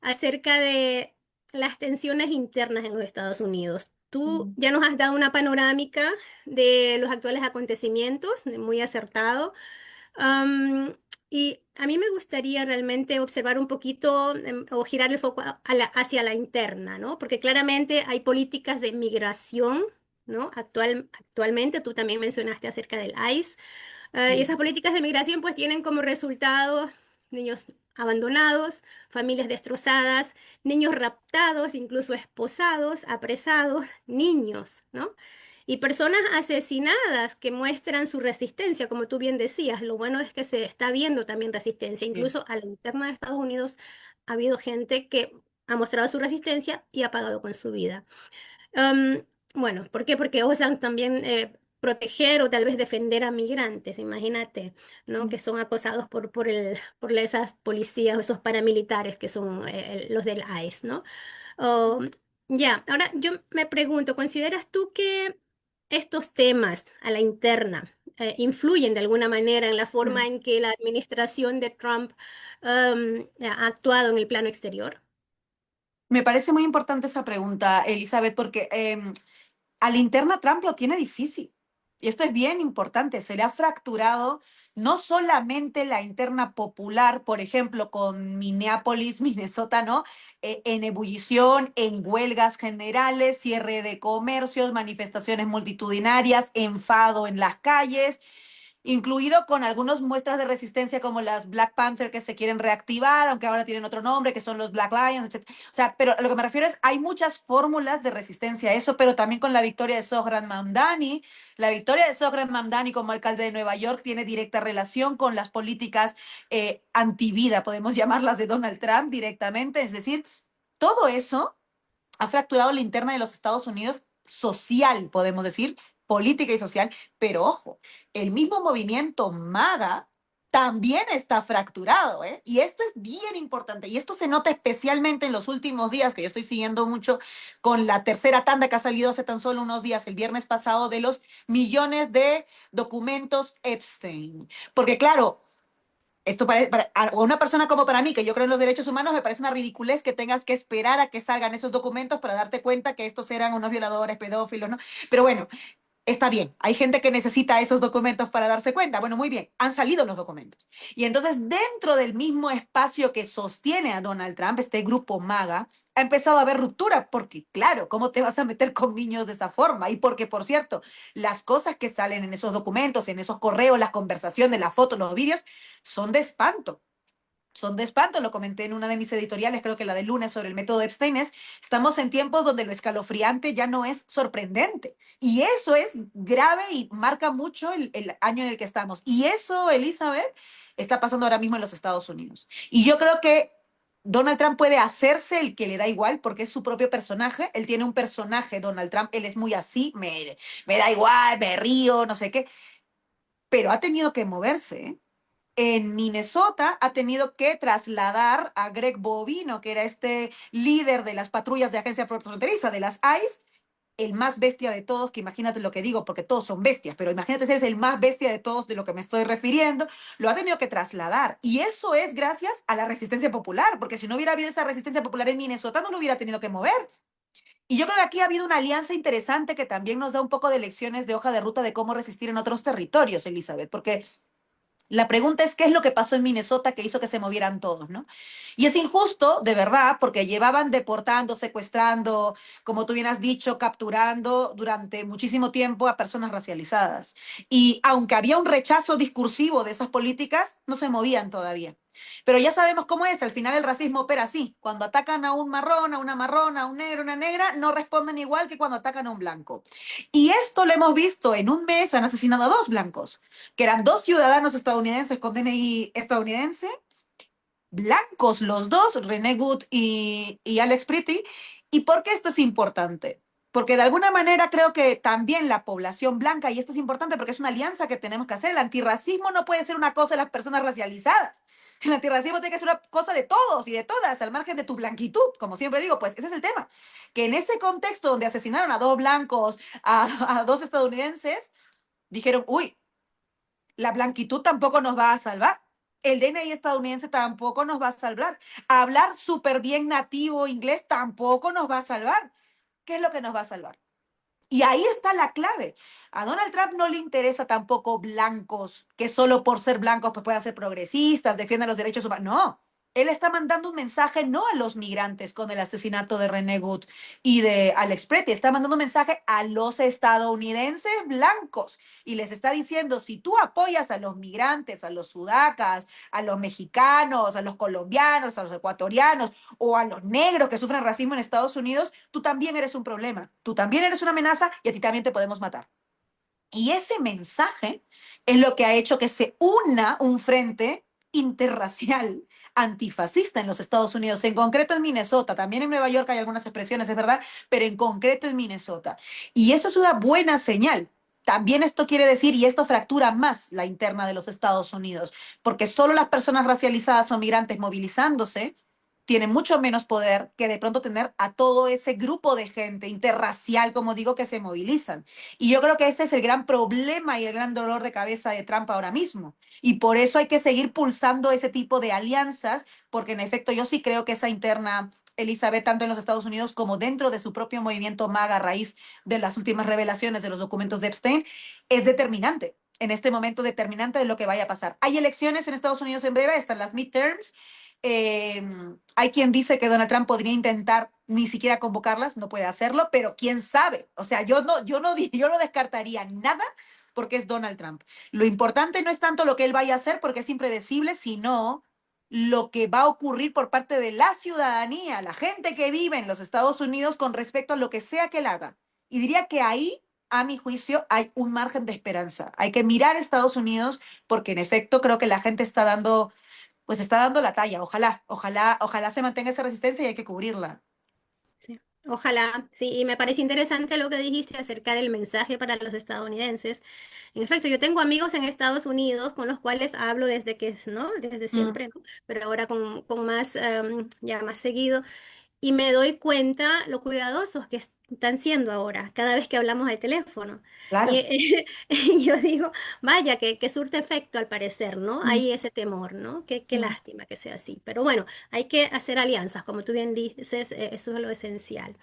acerca de las tensiones internas en los Estados Unidos. Tú Mm. ya nos has dado una panorámica de los actuales acontecimientos, muy acertado. Am, y a mí me gustaría realmente observar un poquito o girar el foco hacia la interna, ¿no? Porque claramente hay políticas de migración, ¿no? Actualmente, tú también mencionaste acerca del ICE. Y Sí. esas políticas de migración pues tienen como resultado niños abandonados, familias destrozadas, niños raptados, incluso esposados, apresados, niños, ¿no? Y personas asesinadas que muestran su resistencia, como tú bien decías. Lo bueno es que se está viendo también resistencia. Sí. Incluso a la interna de Estados Unidos ha habido gente que ha mostrado su resistencia y ha pagado con su vida. Am, bueno, ¿por qué? Porque osan también proteger o tal vez defender a migrantes, imagínate, ¿no? Que son acosados por esas policías o esos paramilitares que son los del ICE, ¿no? Oh, ya, ahora yo me pregunto, ¿consideras tú que estos temas a la interna influyen de alguna manera en la forma Mm. en que la administración de Trump ha actuado en el plano exterior? Me parece muy importante esa pregunta, Elizabeth, porque a la interna Trump lo tiene difícil. Y esto es bien importante. Se le ha fracturado no solamente la interna popular, por ejemplo, con Minneapolis, Minnesota, ¿no? En ebullición, en huelgas generales, cierre de comercios, manifestaciones multitudinarias, enfado en las calles, incluido con algunas muestras de resistencia como las Black Panther que se quieren reactivar, aunque ahora tienen otro nombre, que son los Black Lions, etc. O sea, pero a lo que me refiero es, hay muchas fórmulas de resistencia a eso, pero también con la victoria de Zohran Mamdani. La victoria de Zohran Mamdani como alcalde de Nueva York tiene directa relación con las políticas antivida, podemos llamarlas, de Donald Trump directamente. Es decir, todo eso ha fracturado la interna de los Estados Unidos social, podemos decir, política y social, pero ojo, el mismo movimiento MAGA también está fracturado, ¿eh? Y esto es bien importante, y esto se nota especialmente en los últimos días, que yo estoy siguiendo mucho con la tercera tanda que ha salido hace tan solo unos días, el viernes pasado, de los millones de documentos Epstein. Porque claro, esto para a una persona como para mí, que yo creo en los derechos humanos, me parece una ridiculez que tengas que esperar a que salgan esos documentos para darte cuenta que estos eran unos violadores, pedófilos, ¿no? Pero bueno, Está bien, hay gente que necesita esos documentos para darse cuenta. Bueno, muy bien, han salido los documentos. Y entonces, dentro del mismo espacio que sostiene a Donald Trump, este grupo MAGA, ha empezado a haber ruptura, porque claro, ¿cómo te vas a meter con niños de esa forma? Y porque, por cierto, las cosas que salen en esos documentos, en esos correos, las conversaciones, las fotos, los vídeos, son de espanto. Son de espanto, lo comenté en una de mis editoriales, creo que la del lunes, sobre el método Epstein, estamos en tiempos donde lo escalofriante ya no es sorprendente. Y eso es grave y marca mucho el año en el que estamos. Y eso, Elizabeth, está pasando ahora mismo en los Estados Unidos. Y yo creo que Donald Trump puede hacerse el que le da igual porque es su propio personaje. Él tiene un personaje, Donald Trump, él es muy así, me da igual, me río, no sé qué, pero ha tenido que moverse, ¿eh? En Minnesota ha tenido que trasladar a Greg Bovino, que era este líder de las patrullas de agencia fronteriza, de las ICE, el más bestia de todos, que imagínate lo que digo, porque todos son bestias, pero imagínate si es el más bestia de todos de lo que me estoy refiriendo, lo ha tenido que trasladar. Y eso es gracias a la resistencia popular, porque si no hubiera habido esa resistencia popular en Minnesota, no lo hubiera tenido que mover. Y yo creo que aquí ha habido una alianza interesante que también nos da un poco de lecciones de hoja de ruta de cómo resistir en otros territorios, Elizabeth, porque la pregunta es qué es lo que pasó en Minnesota que hizo que se movieran todos, ¿no? Y es injusto, de verdad, porque llevaban deportando, secuestrando, como tú bien has dicho, capturando durante muchísimo tiempo a personas racializadas. Y aunque había un rechazo discursivo de esas políticas, no se movían todavía. Pero ya sabemos cómo es, al final el racismo opera así. Cuando atacan a un marrón, a una marrona, a un negro, a una negra, no responden igual que cuando atacan a un blanco. Y esto lo hemos visto en un mes, han asesinado a dos blancos que eran dos ciudadanos estadounidenses con DNI estadounidense, blancos los dos, René Good y Alex Pretty. ¿Y por qué esto es importante? Porque de alguna manera creo que también la población blanca, y esto es importante porque es una alianza que tenemos que hacer, el antirracismo no puede ser una cosa de las personas racializadas. El antirracismo tiene que ser una cosa de todos y de todas, al margen de tu blanquitud, como siempre digo, pues ese es el tema. Que en ese contexto donde asesinaron a dos blancos, a dos estadounidenses, dijeron, uy, la blanquitud tampoco nos va a salvar. El DNI estadounidense tampoco nos va a salvar. Hablar súper bien nativo inglés tampoco nos va a salvar. ¿Qué es lo que nos va a salvar? Y ahí está la clave. A Donald Trump no le interesa tampoco blancos, que solo por ser blancos pues puedan ser progresistas, defiendan los derechos humanos. No, él está mandando un mensaje no a los migrantes con el asesinato de René Good y de Alex Pretty, está mandando un mensaje a los estadounidenses blancos y les está diciendo, si tú apoyas a los migrantes, a los sudacas, a los mexicanos, a los colombianos, a los ecuatorianos o a los negros que sufren racismo en Estados Unidos, tú también eres un problema, tú también eres una amenaza y a ti también te podemos matar. Y ese mensaje es lo que ha hecho que se una un frente interracial antifascista en los Estados Unidos, en concreto en Minnesota, también en Nueva York hay algunas expresiones, es verdad, pero en concreto en Minnesota. Y eso es una buena señal. También esto quiere decir, y esto fractura más la interna de los Estados Unidos, porque solo las personas racializadas o migrantes movilizándose tienen mucho menos poder que de pronto tener a todo ese grupo de gente interracial, como digo, que se movilizan. Y yo creo que ese es el gran problema y el gran dolor de cabeza de Trump ahora mismo. Y por eso hay que seguir pulsando ese tipo de alianzas, porque en efecto yo sí creo que esa interna, Elizabeth, tanto en los Estados Unidos como dentro de su propio movimiento MAGA a raíz de las últimas revelaciones de los documentos de Epstein, es determinante. En este momento determinante de lo que vaya a pasar. Hay elecciones en Estados Unidos en breve, están las midterms. Hay quien dice que Donald Trump podría intentar ni siquiera convocarlas, no puede hacerlo, pero quién sabe. O sea, yo no descartaría nada porque es Donald Trump. Lo importante no es tanto lo que él vaya a hacer porque es impredecible, sino lo que va a ocurrir por parte de la ciudadanía, la gente que vive en los Estados Unidos con respecto a lo que sea que él haga. Y diría que ahí, a mi juicio, hay un margen de esperanza. Hay que mirar a Estados Unidos porque en efecto creo que la gente está dando la talla. Ojalá se mantenga esa resistencia y hay que cubrirla. Sí. Ojalá, sí, y me parece interesante lo que dijiste acerca del mensaje para los estadounidenses. En efecto, yo tengo amigos en Estados Unidos con los cuales hablo desde que es, ¿no? Desde Mm, siempre, ¿no? Pero ahora con más, ya más seguido. Y me doy cuenta lo cuidadosos están siendo ahora, cada vez que hablamos al teléfono. Y Claro. y yo digo, vaya, que surte efecto al parecer, ¿no? Mm, Hay ese temor, ¿no? Qué mm. lástima que sea así. Pero bueno, hay que hacer alianzas, como tú bien dices, eso es lo esencial.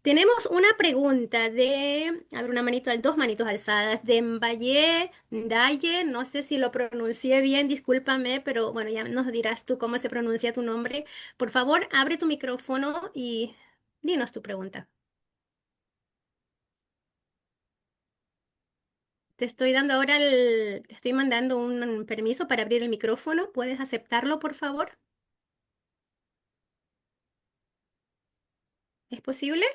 Tenemos una pregunta de, a ver, dos manitos alzadas, de Mbaye Ndaye, no sé si lo pronuncié bien, discúlpame, pero bueno, ya nos dirás tú cómo se pronuncia tu nombre. Por favor, abre tu micrófono y dinos tu pregunta. Te estoy mandando un permiso para abrir el micrófono. ¿Puedes aceptarlo, por favor? ¿Es posible?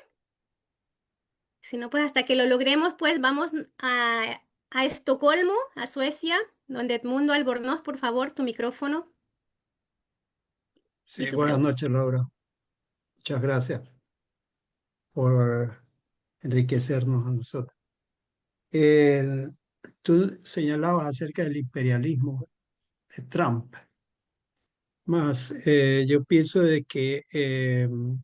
Si no, pues hasta que lo logremos, pues vamos a Estocolmo, a Suecia, donde Edmundo Albornoz, por favor, tu micrófono y Sí, tu buenas pregunta. noches, Laura. Muchas gracias por enriquecernos a nosotros. El- Tú señalabas acerca del imperialismo de Trump, más yo pienso de que en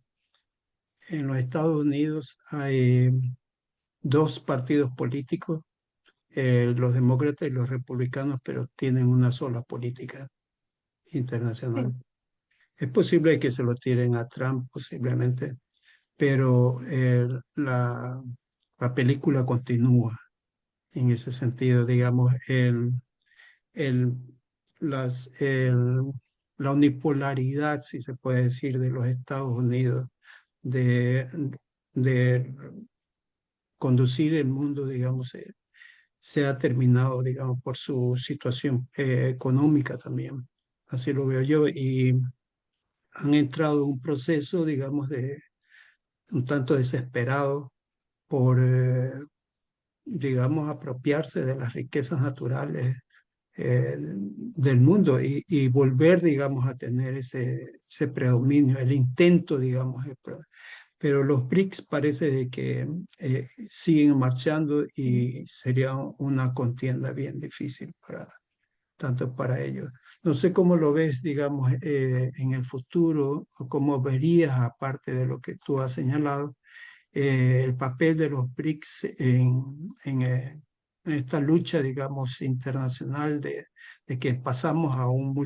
los Estados Unidos hay dos partidos políticos, los demócratas y los republicanos, pero tienen una sola política internacional. Sí. Es posible que se lo tiren a Trump, posiblemente, pero la película continúa en ese sentido, digamos, el, las, el- la unipolaridad, si se puede decir, de los Estados Unidos, de, de conducir el mundo, digamos, se ha terminado, digamos, por su situación económica también. Así lo veo yo, y han entrado en un proceso, digamos, de un tanto desesperado por, digamos, apropiarse de las riquezas naturales del mundo y volver, digamos, a tener ese predominio, el intento, digamos. Pero los BRICS parece de que siguen marchando y sería una contienda bien difícil tanto para ellos. No sé cómo lo ves, digamos, en el futuro, o cómo verías, aparte de lo que tú has señalado, el papel de los BRICS en esta lucha, digamos, internacional de que pasamos a una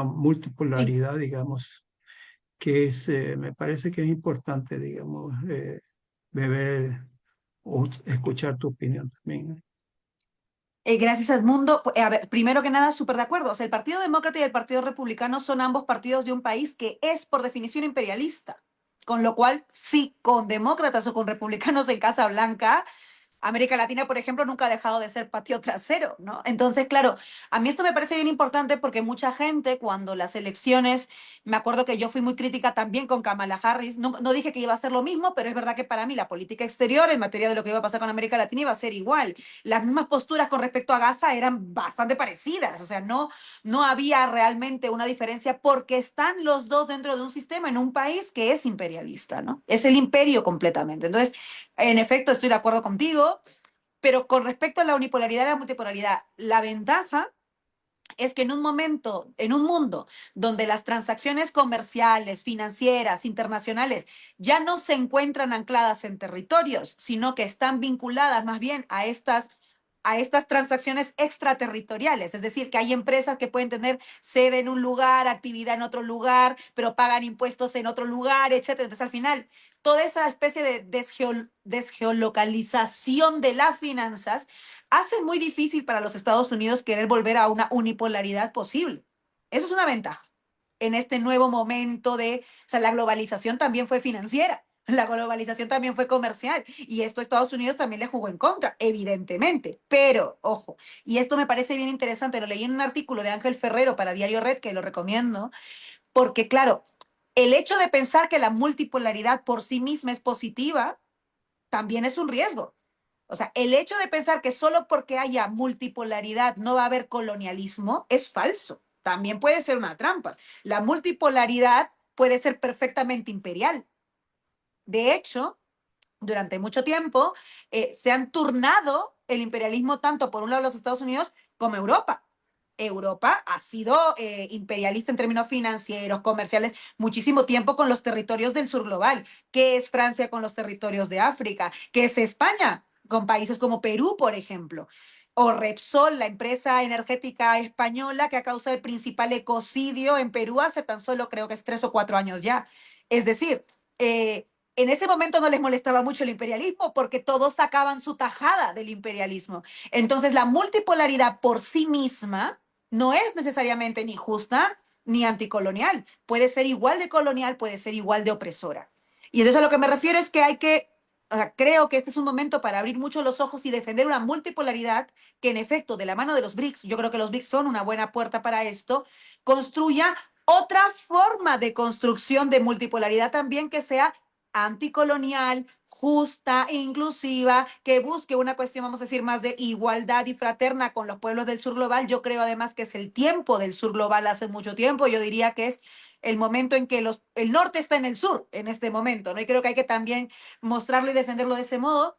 Sí. multipolaridad, digamos, que me parece que es importante, digamos, beber o escuchar tu opinión también. Gracias, Edmundo. A ver, primero que nada, súper de acuerdo. O sea, el Partido Demócrata y el Partido Republicano son ambos partidos de un país que es, por definición, imperialista. Con lo cual, sí, con demócratas o con republicanos en Casa Blanca, América Latina, por ejemplo, nunca ha dejado de ser patio trasero, ¿no? Entonces, claro, a mí esto me parece bien importante porque mucha gente, cuando las elecciones, me acuerdo que yo fui muy crítica también con Kamala Harris, no dije que iba a ser lo mismo, pero es verdad que para mí la política exterior en materia de lo que iba a pasar con América Latina iba a ser igual. Las mismas posturas con respecto a Gaza eran bastante parecidas, o sea, no había realmente una diferencia porque están los dos dentro de un sistema en un país que es imperialista, ¿no? Es el imperio completamente. Entonces, en efecto, estoy de acuerdo contigo, pero con respecto a la unipolaridad y la multipolaridad, la ventaja es que en un momento, en un mundo donde las transacciones comerciales, financieras, internacionales ya no se encuentran ancladas en territorios, sino que están vinculadas más bien a estas transacciones extraterritoriales, es decir, que hay empresas que pueden tener sede en un lugar, actividad en otro lugar, pero pagan impuestos en otro lugar, etcétera. Entonces, al final, toda esa especie de desgeolocalización de las finanzas hace muy difícil para los Estados Unidos querer volver a una unipolaridad posible. Eso es una ventaja en este nuevo momento o sea, la globalización también fue financiera, la globalización también fue comercial y esto a Estados Unidos también le jugó en contra, evidentemente. Pero, ojo, y esto me parece bien interesante, lo leí en un artículo de Ángel Ferrero para Diario Red, que lo recomiendo, porque claro, el hecho de pensar que la multipolaridad por sí misma es positiva también es un riesgo. O sea, el hecho de pensar que solo porque haya multipolaridad no va a haber colonialismo es falso. También puede ser una trampa. La multipolaridad puede ser perfectamente imperial. De hecho, durante mucho tiempo se han turnado el imperialismo tanto por un lado los Estados Unidos como Europa. Europa ha sido imperialista en términos financieros, comerciales, muchísimo tiempo con los territorios del sur global. ¿Qué es Francia con los territorios de África? ¿Qué es España con países como Perú, por ejemplo? O Repsol, la empresa energética española que ha causado el principal ecocidio en Perú hace tan solo creo que es 3 o 4 años ya. Es decir, en ese momento no les molestaba mucho el imperialismo porque todos sacaban su tajada del imperialismo. Entonces la multipolaridad por sí misma no es necesariamente ni justa ni anticolonial. Puede ser igual de colonial, puede ser igual de opresora. Y entonces a lo que me refiero es que o sea, creo que este es un momento para abrir mucho los ojos y defender una multipolaridad que en efecto, de la mano de los BRICS, yo creo que los BRICS son una buena puerta para esto, construya otra forma de construcción de multipolaridad también que sea anticolonial, justa, inclusiva, que busque una cuestión, vamos a decir, más de igualdad y fraterna con los pueblos del sur global. Yo creo además que es el tiempo del sur global hace mucho tiempo. Yo diría que es el momento en que el norte está en el sur en este momento, ¿no? Y creo que hay que también mostrarlo y defenderlo de ese modo.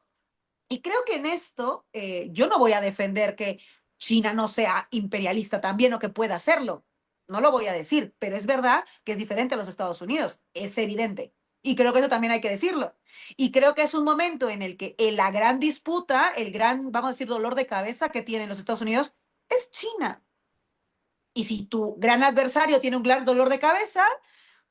Y creo que en esto yo no voy a defender que China no sea imperialista también o que pueda hacerlo. No lo voy a decir, pero es verdad que es diferente a los Estados Unidos. Es evidente. Y creo que eso también hay que decirlo. Y creo que es un momento en el que la gran disputa, el gran, vamos a decir, dolor de cabeza que tienen los Estados Unidos es China. Y si tu gran adversario tiene un gran dolor de cabeza,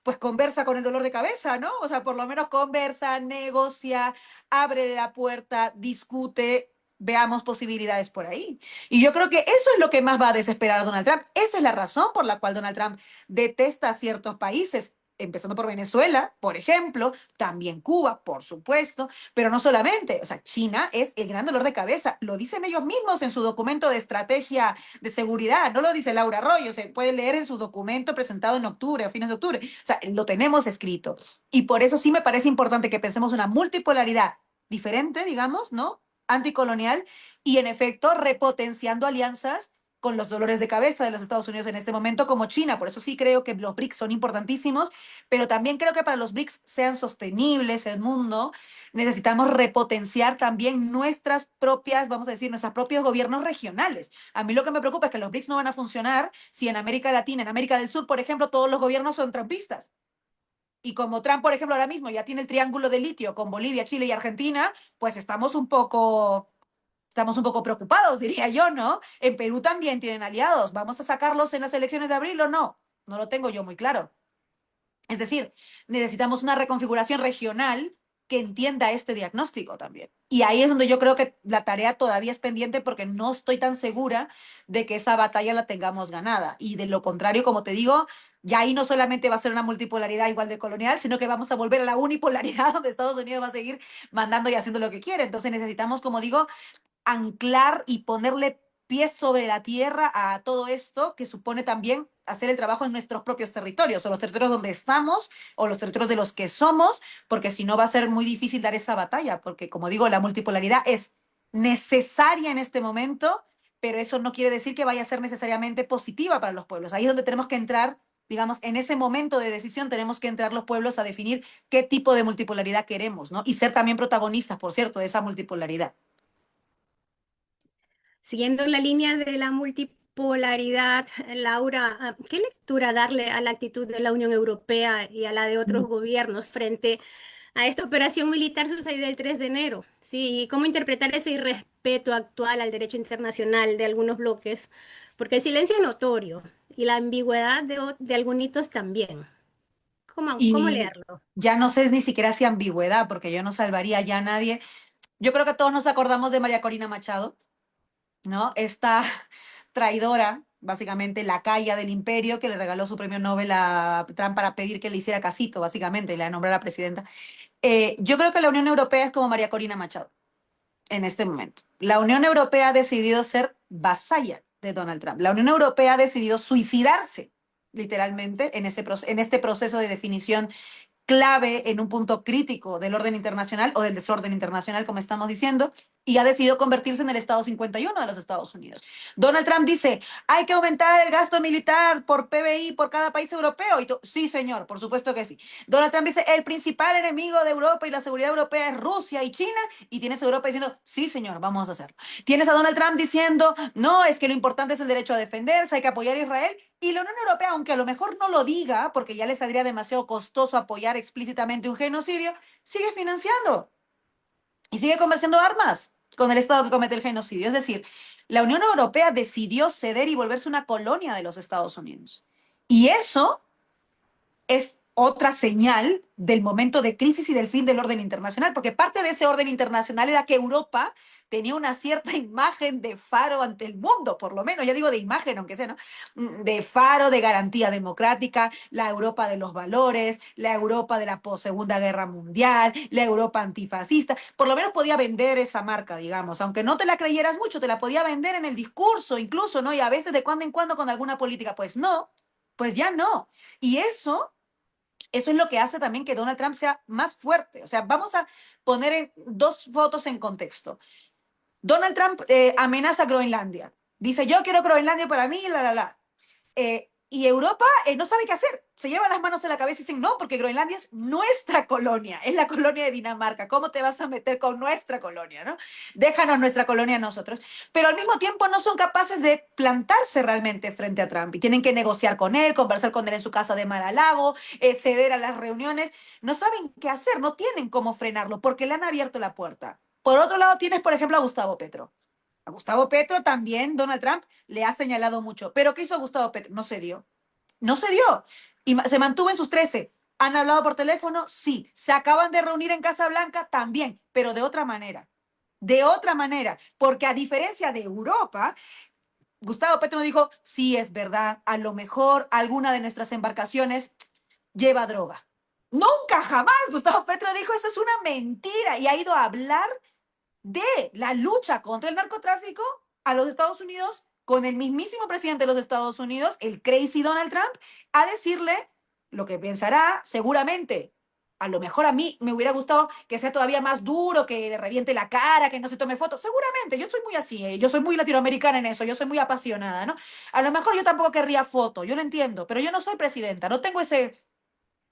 pues conversa con el dolor de cabeza, ¿no? O sea, por lo menos conversa, negocia, abre la puerta, discute, veamos posibilidades por ahí. Y yo creo que eso es lo que más va a desesperar a Donald Trump. Esa es la razón por la cual Donald Trump detesta a ciertos países, empezando por Venezuela, por ejemplo, también Cuba, por supuesto, pero no solamente, o sea, China es el gran dolor de cabeza, lo dicen ellos mismos en su documento de estrategia de seguridad, no lo dice Laura Arroyo, se puede leer en su documento presentado en octubre, a fines de octubre, o sea, lo tenemos escrito. Y por eso sí me parece importante que pensemos una multipolaridad diferente, digamos, ¿no? Anticolonial y en efecto repotenciando alianzas con los dolores de cabeza de los Estados Unidos en este momento, como China. Por eso sí creo que los BRICS son importantísimos, pero también creo que para los BRICS sean sostenibles el mundo, necesitamos repotenciar también nuestras propias, vamos a decir, nuestros propios gobiernos regionales. A mí lo que me preocupa es que los BRICS no van a funcionar si en América Latina, en América del Sur, por ejemplo, todos los gobiernos son trumpistas. Y como Trump, por ejemplo, ahora mismo ya tiene el triángulo de litio con Bolivia, Chile y Argentina, pues estamos un poco preocupados, diría yo, ¿no? En Perú también tienen aliados. ¿Vamos a sacarlos en las elecciones de abril o no? No lo tengo yo muy claro. Es decir, necesitamos una reconfiguración regional que entienda este diagnóstico también. Y ahí es donde yo creo que la tarea todavía es pendiente porque no estoy tan segura de que esa batalla la tengamos ganada. Y de lo contrario, como te digo, ya ahí no solamente va a ser una multipolaridad igual de colonial, sino que vamos a volver a la unipolaridad donde Estados Unidos va a seguir mandando y haciendo lo que quiere. Entonces necesitamos, como digo, anclar y ponerle pies sobre la tierra a todo esto que supone también hacer el trabajo en nuestros propios territorios, o los territorios donde estamos, o los territorios de los que somos, porque si no va a ser muy difícil dar esa batalla, porque como digo, la multipolaridad es necesaria en este momento, pero eso no quiere decir que vaya a ser necesariamente positiva para los pueblos. Ahí es donde tenemos que entrar, digamos, en ese momento de decisión tenemos que entrar los pueblos a definir qué tipo de multipolaridad queremos, ¿no? Y ser también protagonistas, por cierto, de esa multipolaridad. Siguiendo la línea de la multipolaridad, Laura, ¿qué lectura darle a la actitud de la Unión Europea y a la de otros gobiernos frente a esta operación militar sucedida el 3 de enero? Sí, ¿y cómo interpretar ese irrespeto actual al derecho internacional de algunos bloques? Porque el silencio es notorio y la ambigüedad de algunos también. ¿Cómo Y leerlo? ya no sé ni siquiera si ambigüedad, porque yo no salvaría ya a nadie. Yo creo que todos nos acordamos de María Corina Machado, ¿no? Esta traidora, básicamente lacaya del imperio, que le regaló su premio Nobel a Trump para pedir que le hiciera casito, básicamente, y la nombrara presidenta. Yo creo que la Unión Europea es como María Corina Machado en este momento. La Unión Europea ha decidido ser vasalla de Donald Trump. La Unión Europea ha decidido suicidarse, literalmente, en este proceso de definición clave en un punto crítico del orden internacional o del desorden internacional, como estamos diciendo, y ha decidido convertirse en el Estado 51 de los Estados Unidos. Donald Trump dice, hay que aumentar el gasto militar por PBI por cada país europeo. Y sí, señor, por supuesto que sí. Donald Trump dice, el principal enemigo de Europa y la seguridad europea es Rusia y China. Y tienes a Europa diciendo, sí, señor, vamos a hacerlo. Tienes a Donald Trump diciendo, no, es que lo importante es el derecho a defenderse, hay que apoyar a Israel. Y la Unión Europea, aunque a lo mejor no lo diga, porque ya le saldría demasiado costoso apoyar explícitamente un genocidio, sigue financiando y sigue comerciando armas con el Estado que comete el genocidio. Es decir, la Unión Europea decidió ceder y volverse una colonia de los Estados Unidos. Y eso es otra señal del momento de crisis y del fin del orden internacional, porque parte de ese orden internacional era que Europa tenía una cierta imagen de faro ante el mundo, por lo menos, ya digo de imagen, aunque sea, ¿no? De faro, de garantía democrática, la Europa de los valores, la Europa de la Segunda Guerra Mundial, la Europa antifascista, por lo menos podía vender esa marca, digamos, aunque no te la creyeras mucho, te la podía vender en el discurso incluso, ¿no? Y a veces de cuando en cuando con alguna política, pues no, pues ya no. Y eso es lo que hace también que Donald Trump sea más fuerte. O sea, vamos a poner dos fotos en contexto. Donald Trump amenaza a Groenlandia. Dice, yo quiero Groenlandia para mí, la. Y Europa no sabe qué hacer. Se lleva las manos en la cabeza y dicen, no, porque Groenlandia es nuestra colonia, es la colonia de Dinamarca. ¿Cómo te vas a meter con nuestra colonia, no? Déjanos nuestra colonia a nosotros. Pero al mismo tiempo no son capaces de plantarse realmente frente a Trump. Y tienen que negociar con él, conversar con él en su casa de Mar-a-Lago, ceder a las reuniones. No saben qué hacer, no tienen cómo frenarlo, porque le han abierto la puerta. Por otro lado, tienes, por ejemplo, a Gustavo Petro. A Gustavo Petro también Donald Trump le ha señalado mucho. ¿Pero qué hizo Gustavo Petro? No se dio. No se dio. Y se mantuvo en sus 13. ¿Han hablado por teléfono? Sí. ¿Se acaban de reunir en Casa Blanca? También, pero de otra manera. De otra manera. Porque a diferencia de Europa, Gustavo Petro no dijo, sí, es verdad, a lo mejor alguna de nuestras embarcaciones lleva droga. Nunca, jamás Gustavo Petro dijo, eso es una mentira. Y ha ido a hablar de la lucha contra el narcotráfico a los Estados Unidos con el mismísimo presidente de los Estados Unidos, el crazy Donald Trump, a decirle lo que pensará seguramente. A lo mejor a mí me hubiera gustado que sea todavía más duro, que le reviente la cara, que no se tome fotos. Seguramente, yo soy muy así, yo soy muy latinoamericana en eso, yo soy muy apasionada, ¿no? A lo mejor yo tampoco querría foto, yo lo entiendo, pero yo no soy presidenta, no tengo ese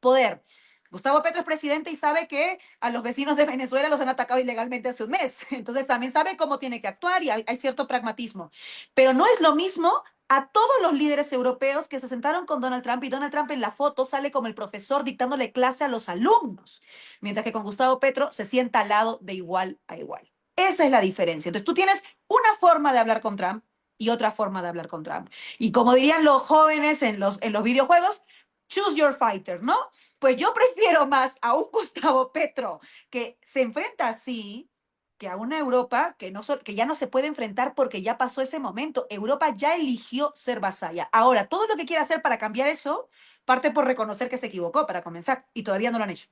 poder. Gustavo Petro es presidente y sabe que a los vecinos de Venezuela los han atacado ilegalmente hace un mes. Entonces también sabe cómo tiene que actuar y hay cierto pragmatismo. Pero no es lo mismo a todos los líderes europeos que se sentaron con Donald Trump y Donald Trump en la foto sale como el profesor dictándole clase a los alumnos, mientras que con Gustavo Petro se sienta al lado de igual a igual. Esa es la diferencia. Entonces tú tienes una forma de hablar con Trump y otra forma de hablar con Trump. Y como dirían los jóvenes en los videojuegos, choose your fighter, ¿no? Pues yo prefiero más a un Gustavo Petro que se enfrenta así que a una Europa que ya no se puede enfrentar porque ya pasó ese momento. Europa ya eligió ser vasalla. Ahora, todo lo que quiere hacer para cambiar eso parte por reconocer que se equivocó para comenzar y todavía no lo han hecho.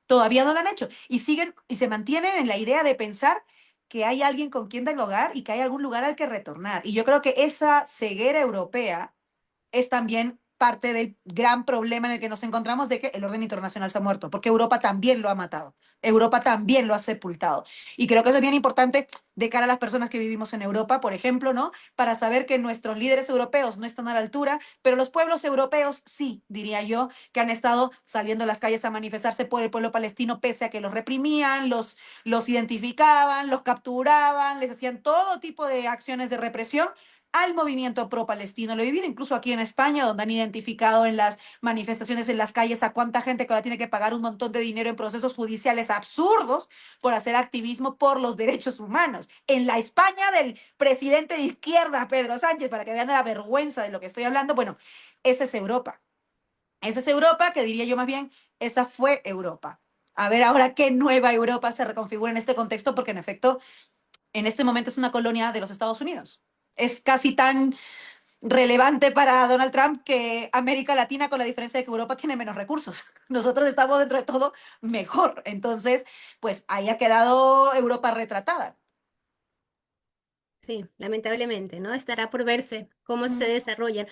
Todavía no lo han hecho. Y siguen y se mantienen en la idea de pensar que hay alguien con quien dialogar y que hay algún lugar al que retornar. Y yo creo que esa ceguera europea es también parte del gran problema en el que nos encontramos de que el orden internacional se ha muerto, porque Europa también lo ha matado, Europa también lo ha sepultado. Y creo que eso es bien importante de cara a las personas que vivimos en Europa, por ejemplo, ¿no? Para saber que nuestros líderes europeos no están a la altura, pero los pueblos europeos sí, diría yo, que han estado saliendo a las calles a manifestarse por el pueblo palestino, pese a que los reprimían, los identificaban, los capturaban, les hacían todo tipo de acciones de represión al movimiento pro-palestino. Lo he vivido incluso aquí en España, donde han identificado en las manifestaciones en las calles a cuánta gente que ahora tiene que pagar un montón de dinero en procesos judiciales absurdos por hacer activismo por los derechos humanos. En la España del presidente de izquierda, Pedro Sánchez, para que vean la vergüenza de lo que estoy hablando, bueno, esa es Europa. Esa es Europa, que diría yo más bien, esa fue Europa. A ver ahora qué nueva Europa se reconfigura en este contexto, porque en efecto, en este momento es una colonia de los Estados Unidos. Es casi tan relevante para Donald Trump que América Latina, con la diferencia de que Europa tiene menos recursos. Nosotros estamos dentro de todo mejor. Entonces, pues ahí ha quedado Europa retratada. Sí, lamentablemente, ¿no? Estará por verse cómo se Mm, desarrollan.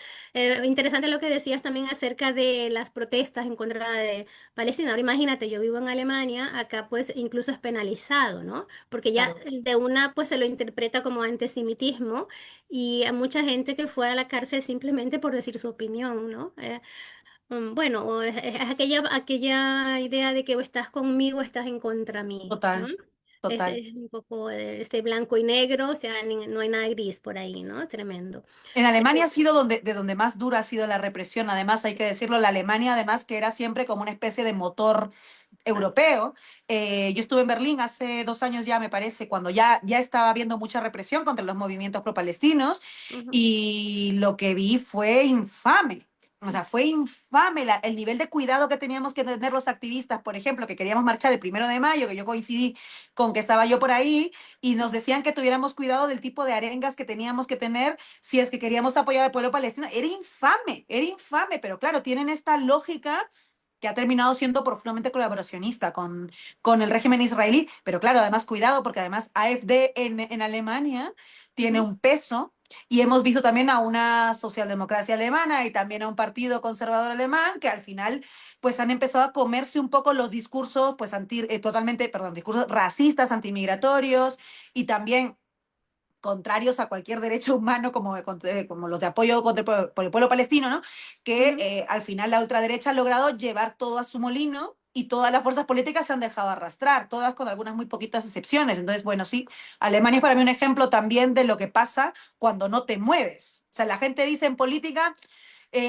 Interesante lo que decías también acerca de las protestas en contra de Palestina. Ahora imagínate, yo vivo en Alemania, acá pues incluso es penalizado, ¿no? Porque ya claro, de una pues se lo interpreta como antisemitismo y hay mucha gente que fue a la cárcel simplemente por decir su opinión, ¿no? Bueno, o es aquella idea de que o estás conmigo o estás en contra mí, ¿no? total, total. Es un poco ese blanco y negro, o sea, no hay nada gris por ahí, ¿no? Tremendo. En Alemania ha Eh, sido de donde más dura ha sido la represión. Además, hay que decirlo, la Alemania, además, que era siempre como una especie de motor europeo. Yo estuve en Berlín hace 2 años ya, me parece, cuando ya estaba habiendo mucha represión contra los movimientos pro-palestinos ujú, y lo que vi fue infame. O sea, fue infame el nivel de cuidado que teníamos que tener los activistas, por ejemplo, que queríamos marchar el 1 de mayo, que yo coincidí con que estaba yo por ahí, y nos decían que tuviéramos cuidado del tipo de arengas que teníamos que tener si es que queríamos apoyar al pueblo palestino. Era infame, pero claro, tienen esta lógica que ha terminado siendo profundamente colaboracionista con el régimen israelí. Pero claro, además, cuidado, porque además AfD en Alemania tiene ujú, un peso y hemos visto también a una socialdemocracia alemana y también a un partido conservador alemán que al final pues han empezado a comerse un poco los discursos pues totalmente, perdón, discursos racistas, antimigratorios y también contrarios a cualquier derecho humano, como los de apoyo por el pueblo palestino, ¿no? Que ujú. al final la ultraderecha ha logrado llevar todo a su molino y todas las fuerzas políticas se han dejado arrastrar, todas con algunas muy poquitas excepciones. Entonces, bueno, sí, Alemania es para mí un ejemplo también de lo que pasa cuando no te mueves. O sea, la gente dice en política,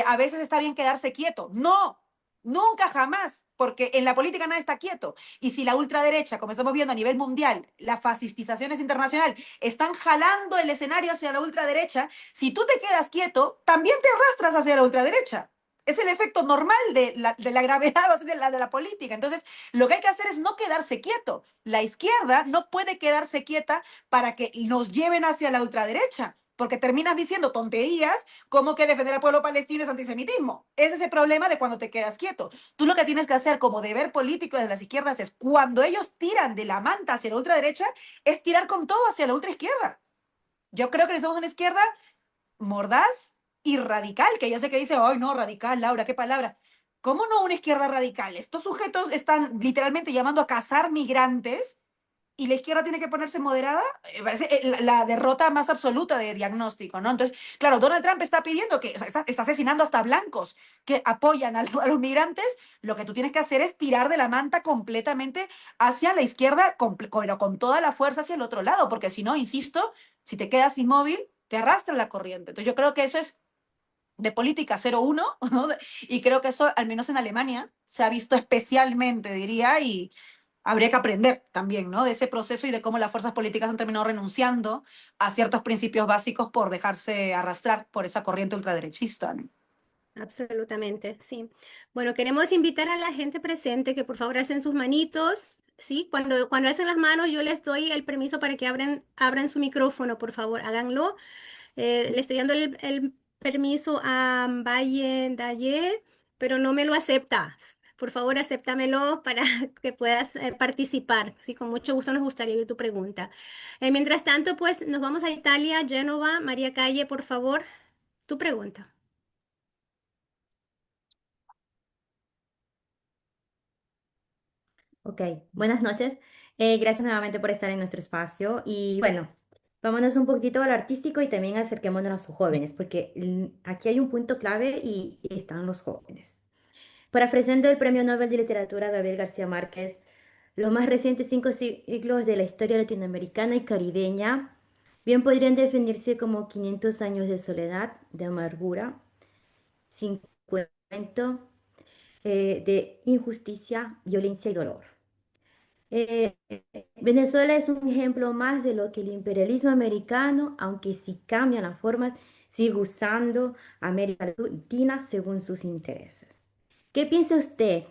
a veces está bien quedarse quieto. No, nunca jamás, porque en la política nada está quieto. Y si la ultraderecha, como estamos viendo a nivel mundial, la fascistización es internacional, están jalando el escenario hacia la ultraderecha, si tú te quedas quieto, también te arrastras hacia la ultraderecha. Es el efecto normal de la gravedad de la política. Entonces, lo que hay que hacer es no quedarse quieto. La izquierda no puede quedarse quieta para que nos lleven hacia la ultraderecha, porque terminas diciendo tonterías como que defender al pueblo palestino es antisemitismo. Ese es el problema de cuando te quedas quieto. Tú lo que tienes que hacer como deber político de las izquierdas es cuando ellos tiran de la manta hacia la ultraderecha, es tirar con todo hacia la ultraizquierda. Yo creo que necesitamos una izquierda mordaz y radical, que yo sé que dice, ay no, radical, Laura, qué palabra. ¿Cómo no una izquierda radical? Estos sujetos están literalmente llamando a cazar migrantes y la izquierda tiene que ponerse moderada, parece la derrota más absoluta de diagnóstico, ¿no? Entonces, claro, Donald Trump está pidiendo que, o sea, está asesinando hasta blancos que apoyan a los migrantes. Lo que tú tienes que hacer es tirar de la manta completamente hacia la izquierda, pero con toda la fuerza hacia el otro lado, porque si no, insisto, si te quedas inmóvil, te arrastra la corriente. Entonces, yo creo que eso es de política 01, ¿no? Y creo que eso, al menos en Alemania, se ha visto especialmente, diría, y habría que aprender también, ¿no? De ese proceso y de cómo las fuerzas políticas han terminado renunciando a ciertos principios básicos por dejarse arrastrar por esa corriente ultraderechista, ¿no? Absolutamente, sí. Bueno, queremos invitar a la gente presente que por favor alcen sus manitos, ¿sí? Cuando alcen las manos, yo les doy el permiso para que abran su micrófono, por favor, háganlo. Le estoy dando el permiso a Valle Daye, pero no me lo aceptas. Por favor, acéptamelo para que puedas participar. Sí, con mucho gusto nos gustaría oír tu pregunta. Mientras tanto, pues nos vamos a Italia, Génova. María Calle, por favor, tu pregunta. Ok, buenas noches. Gracias nuevamente por estar en nuestro espacio. Y bueno, vámonos un poquito a lo artístico y también acerquémonos a los jóvenes, porque aquí hay un punto clave y están los jóvenes. Parafraseando el Premio Nobel de Literatura Gabriel García Márquez, los más recientes 5 siglos de la historia latinoamericana y caribeña bien podrían definirse como 500 años de soledad, de amargura, sin cuento, de injusticia, violencia y dolor. Eh, Venezuela es un ejemplo más de lo que el imperialismo americano, aunque sí cambian las formas, sigue usando América Latina según sus intereses. ¿Qué piensa usted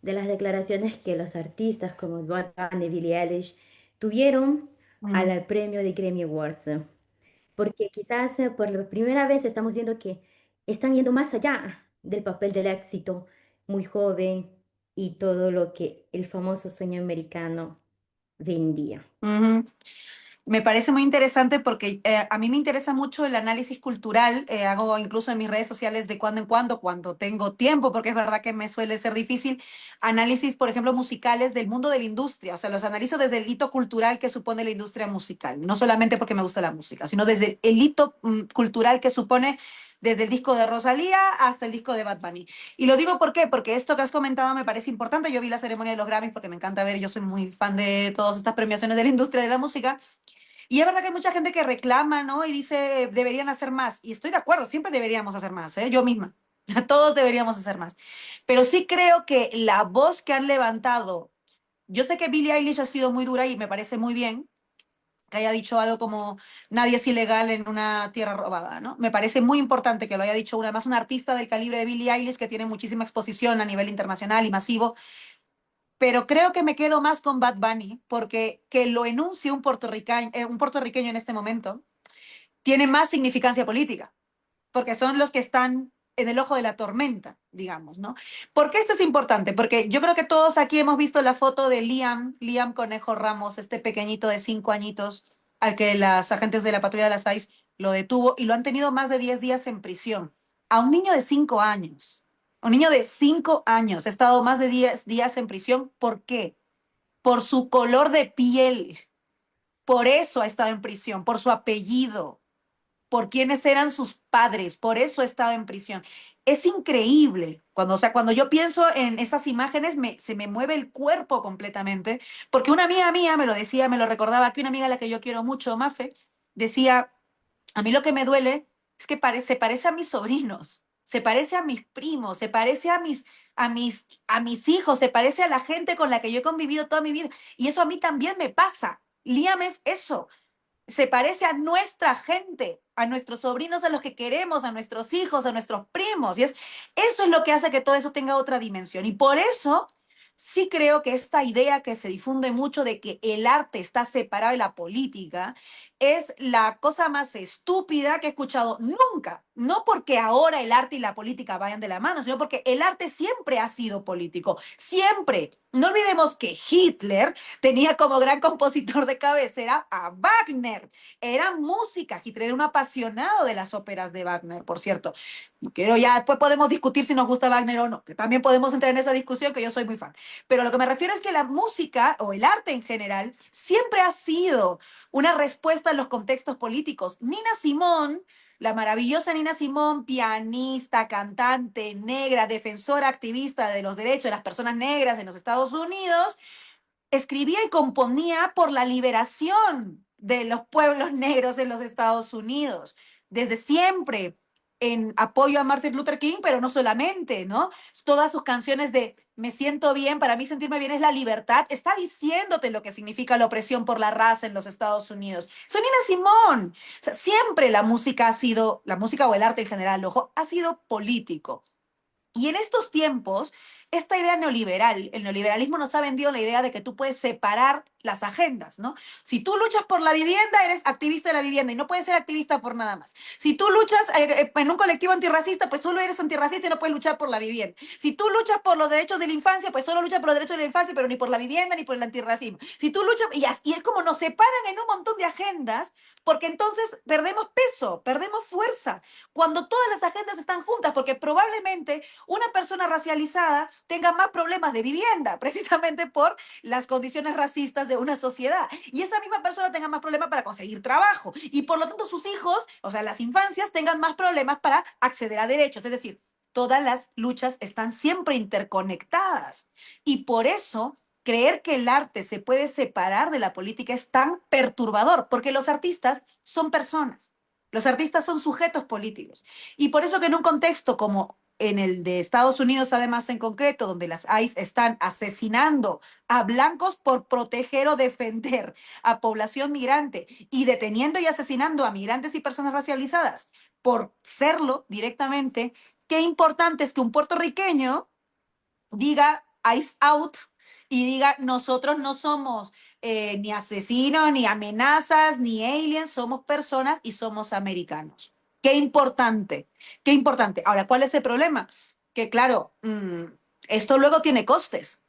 de las declaraciones que los artistas como Bad Bunny, Billie Eilish tuvieron Mm. al premio de Grammy Awards? Porque quizás por la primera vez estamos viendo que están yendo más allá del papel del éxito, muy joven y todo lo que el famoso sueño americano vendía. Ujú. Me parece muy interesante porque a mí me interesa mucho el análisis cultural. Hago incluso en mis redes sociales de cuando en cuando tengo tiempo, porque es verdad que me suele ser difícil, análisis, por ejemplo, musicales del mundo de la industria. O sea, los analizo desde el hito cultural que supone la industria musical. No solamente porque me gusta la música, sino desde el hito cultural que supone desde el disco de Rosalía hasta el disco de Bad Bunny. Y lo digo ¿por qué? Porque esto que has comentado me parece importante. Yo vi la ceremonia de los Grammys porque me encanta ver, yo soy muy fan de todas estas premiaciones de la industria de la música. Y es verdad que hay mucha gente que reclama, ¿no? Y dice, deberían hacer más. Y estoy de acuerdo, siempre deberíamos hacer más, ¿eh? Yo misma. Todos deberíamos hacer más. Pero sí creo que la voz que han levantado, yo sé que Billie Eilish ha sido muy dura y me parece muy bien que haya dicho algo como nadie es ilegal en una tierra robada, ¿no? Me parece muy importante que lo haya dicho una más una artista del calibre de Billie Eilish que tiene muchísima exposición a nivel internacional y masivo, pero creo que me quedo más con Bad Bunny porque que lo enuncie un puertorriqueño en este momento tiene más significancia política, porque son los que están en el ojo de la tormenta, digamos, ¿no? ¿Por qué esto es importante? Porque yo creo que todos aquí hemos visto la foto de Liam Conejo Ramos, este pequeñito de 5 añitos, al que las agentes de la patrulla de las ICE lo detuvo y lo han tenido más de 10 días en prisión. A un niño de 5 años. Un niño de 5 años ha estado más de 10 días en prisión. ¿Por qué? Por su color de piel. Por eso ha estado en prisión, por su apellido, por quiénes eran sus padres, por eso estaba en prisión. Es increíble. Cuando yo pienso en esas imágenes, se me mueve el cuerpo completamente, porque una amiga mía me lo decía, me lo recordaba, que una amiga a la que yo quiero mucho, Mafe, decía, a mí lo que me duele es que se parece a mis sobrinos, se parece a mis primos, se parece a mis hijos, se parece a la gente con la que yo he convivido toda mi vida. Y eso a mí también me pasa. Liam es eso, se parece a nuestra gente, a nuestros sobrinos, a los que queremos, a nuestros hijos, a nuestros primos. Eso es lo que hace que todo eso tenga otra dimensión. Y por eso sí creo que esta idea que se difunde mucho de que el arte está separado de la política es la cosa más estúpida que he escuchado nunca. No porque ahora el arte y la política vayan de la mano, sino porque el arte siempre ha sido político. Siempre. No olvidemos que Hitler tenía como gran compositor de cabecera a Wagner. Era música. Hitler era un apasionado de las óperas de Wagner, por cierto. Quiero ya, después podemos discutir si nos gusta Wagner o no, que también podemos entrar en esa discusión, que yo soy muy fan. Pero lo que me refiero es que la música o el arte en general siempre ha sido una respuesta a los contextos políticos. Nina Simone, la maravillosa Nina Simone, pianista, cantante, negra, defensora, activista de los derechos de las personas negras en los Estados Unidos, escribía y componía por la liberación de los pueblos negros en los Estados Unidos, desde siempre en apoyo a Martin Luther King, pero no solamente, ¿no? Todas sus canciones de me siento bien, para mí sentirme bien es la libertad, está diciéndote lo que significa la opresión por la raza en los Estados Unidos. Soy Nina Simón. O sea, siempre la música ha sido, la música o el arte en general, ojo, ha sido político. Y en estos tiempos, esta idea neoliberal, el neoliberalismo nos ha vendido la idea de que tú puedes separar las agendas, ¿no? Si tú luchas por la vivienda, eres activista de la vivienda y no puedes ser activista por nada más. Si tú luchas en un colectivo antirracista, pues solo eres antirracista y no puedes luchar por la vivienda. Si tú luchas por los derechos de la infancia, pues solo luchas por los derechos de la infancia, pero ni por la vivienda ni por el antirracismo. Si tú luchas, y es como nos separan en un montón de agendas, porque entonces perdemos peso, perdemos fuerza, cuando todas las agendas están juntas, porque probablemente una persona racializada tenga más problemas de vivienda, precisamente por las condiciones racistas de una sociedad. Y esa misma persona tenga más problemas para conseguir trabajo. Y por lo tanto sus hijos, o sea, las infancias, tengan más problemas para acceder a derechos. Es decir, todas las luchas están siempre interconectadas. Y por eso creer que el arte se puede separar de la política es tan perturbador, porque los artistas son personas. Los artistas son sujetos políticos. Y por eso que en un contexto como en el de Estados Unidos, además en concreto, donde las ICE están asesinando a blancos por proteger o defender a población migrante y deteniendo y asesinando a migrantes y personas racializadas por serlo directamente, qué importante es que un puertorriqueño diga ICE out y diga nosotros no somos ni asesinos, ni amenazas, ni aliens, somos personas y somos americanos. Qué importante, qué importante. Ahora, ¿cuál es el problema? Que claro, esto luego tiene costes.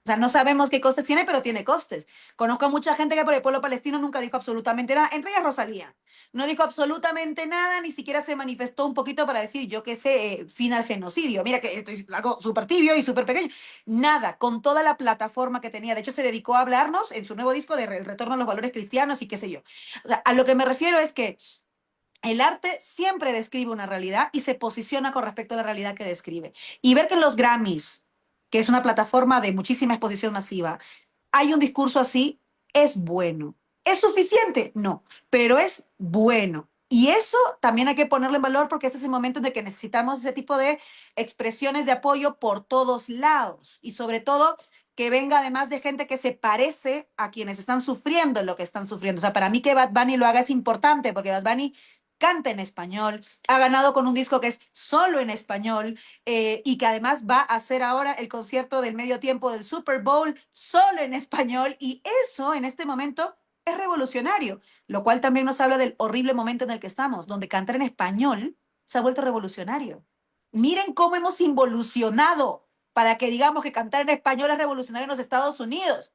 O sea, no sabemos qué costes tiene, pero tiene costes. Conozco a mucha gente que por el pueblo palestino nunca dijo absolutamente nada, entre ellas Rosalía. No dijo absolutamente nada, ni siquiera se manifestó un poquito para decir, yo qué sé, fin al genocidio. Mira que esto es algo súper tibio y súper pequeño. Nada, con toda la plataforma que tenía. De hecho, se dedicó a hablarnos en su nuevo disco de El retorno a los valores cristianos y qué sé yo. O sea, a lo que me refiero es que el arte siempre describe una realidad y se posiciona con respecto a la realidad que describe. Y ver que en los Grammys, que es una plataforma de muchísima exposición masiva, hay un discurso así, es bueno. ¿Es suficiente? No, pero es bueno. Y eso también hay que ponerlo en valor porque este es el momento en el que necesitamos ese tipo de expresiones de apoyo por todos lados. Y sobre todo que venga además de gente que se parece a quienes están sufriendo lo que están sufriendo. O sea, para mí que Bad Bunny lo haga es importante porque Bad Bunny canta en español, ha ganado con un disco que es solo en español, y que además va a hacer ahora el concierto del medio tiempo del Super Bowl solo en español, y eso en este momento es revolucionario, lo cual también nos habla del horrible momento en el que estamos, donde cantar en español se ha vuelto revolucionario. Miren cómo hemos involucionado para que digamos que cantar en español es revolucionario en los Estados Unidos.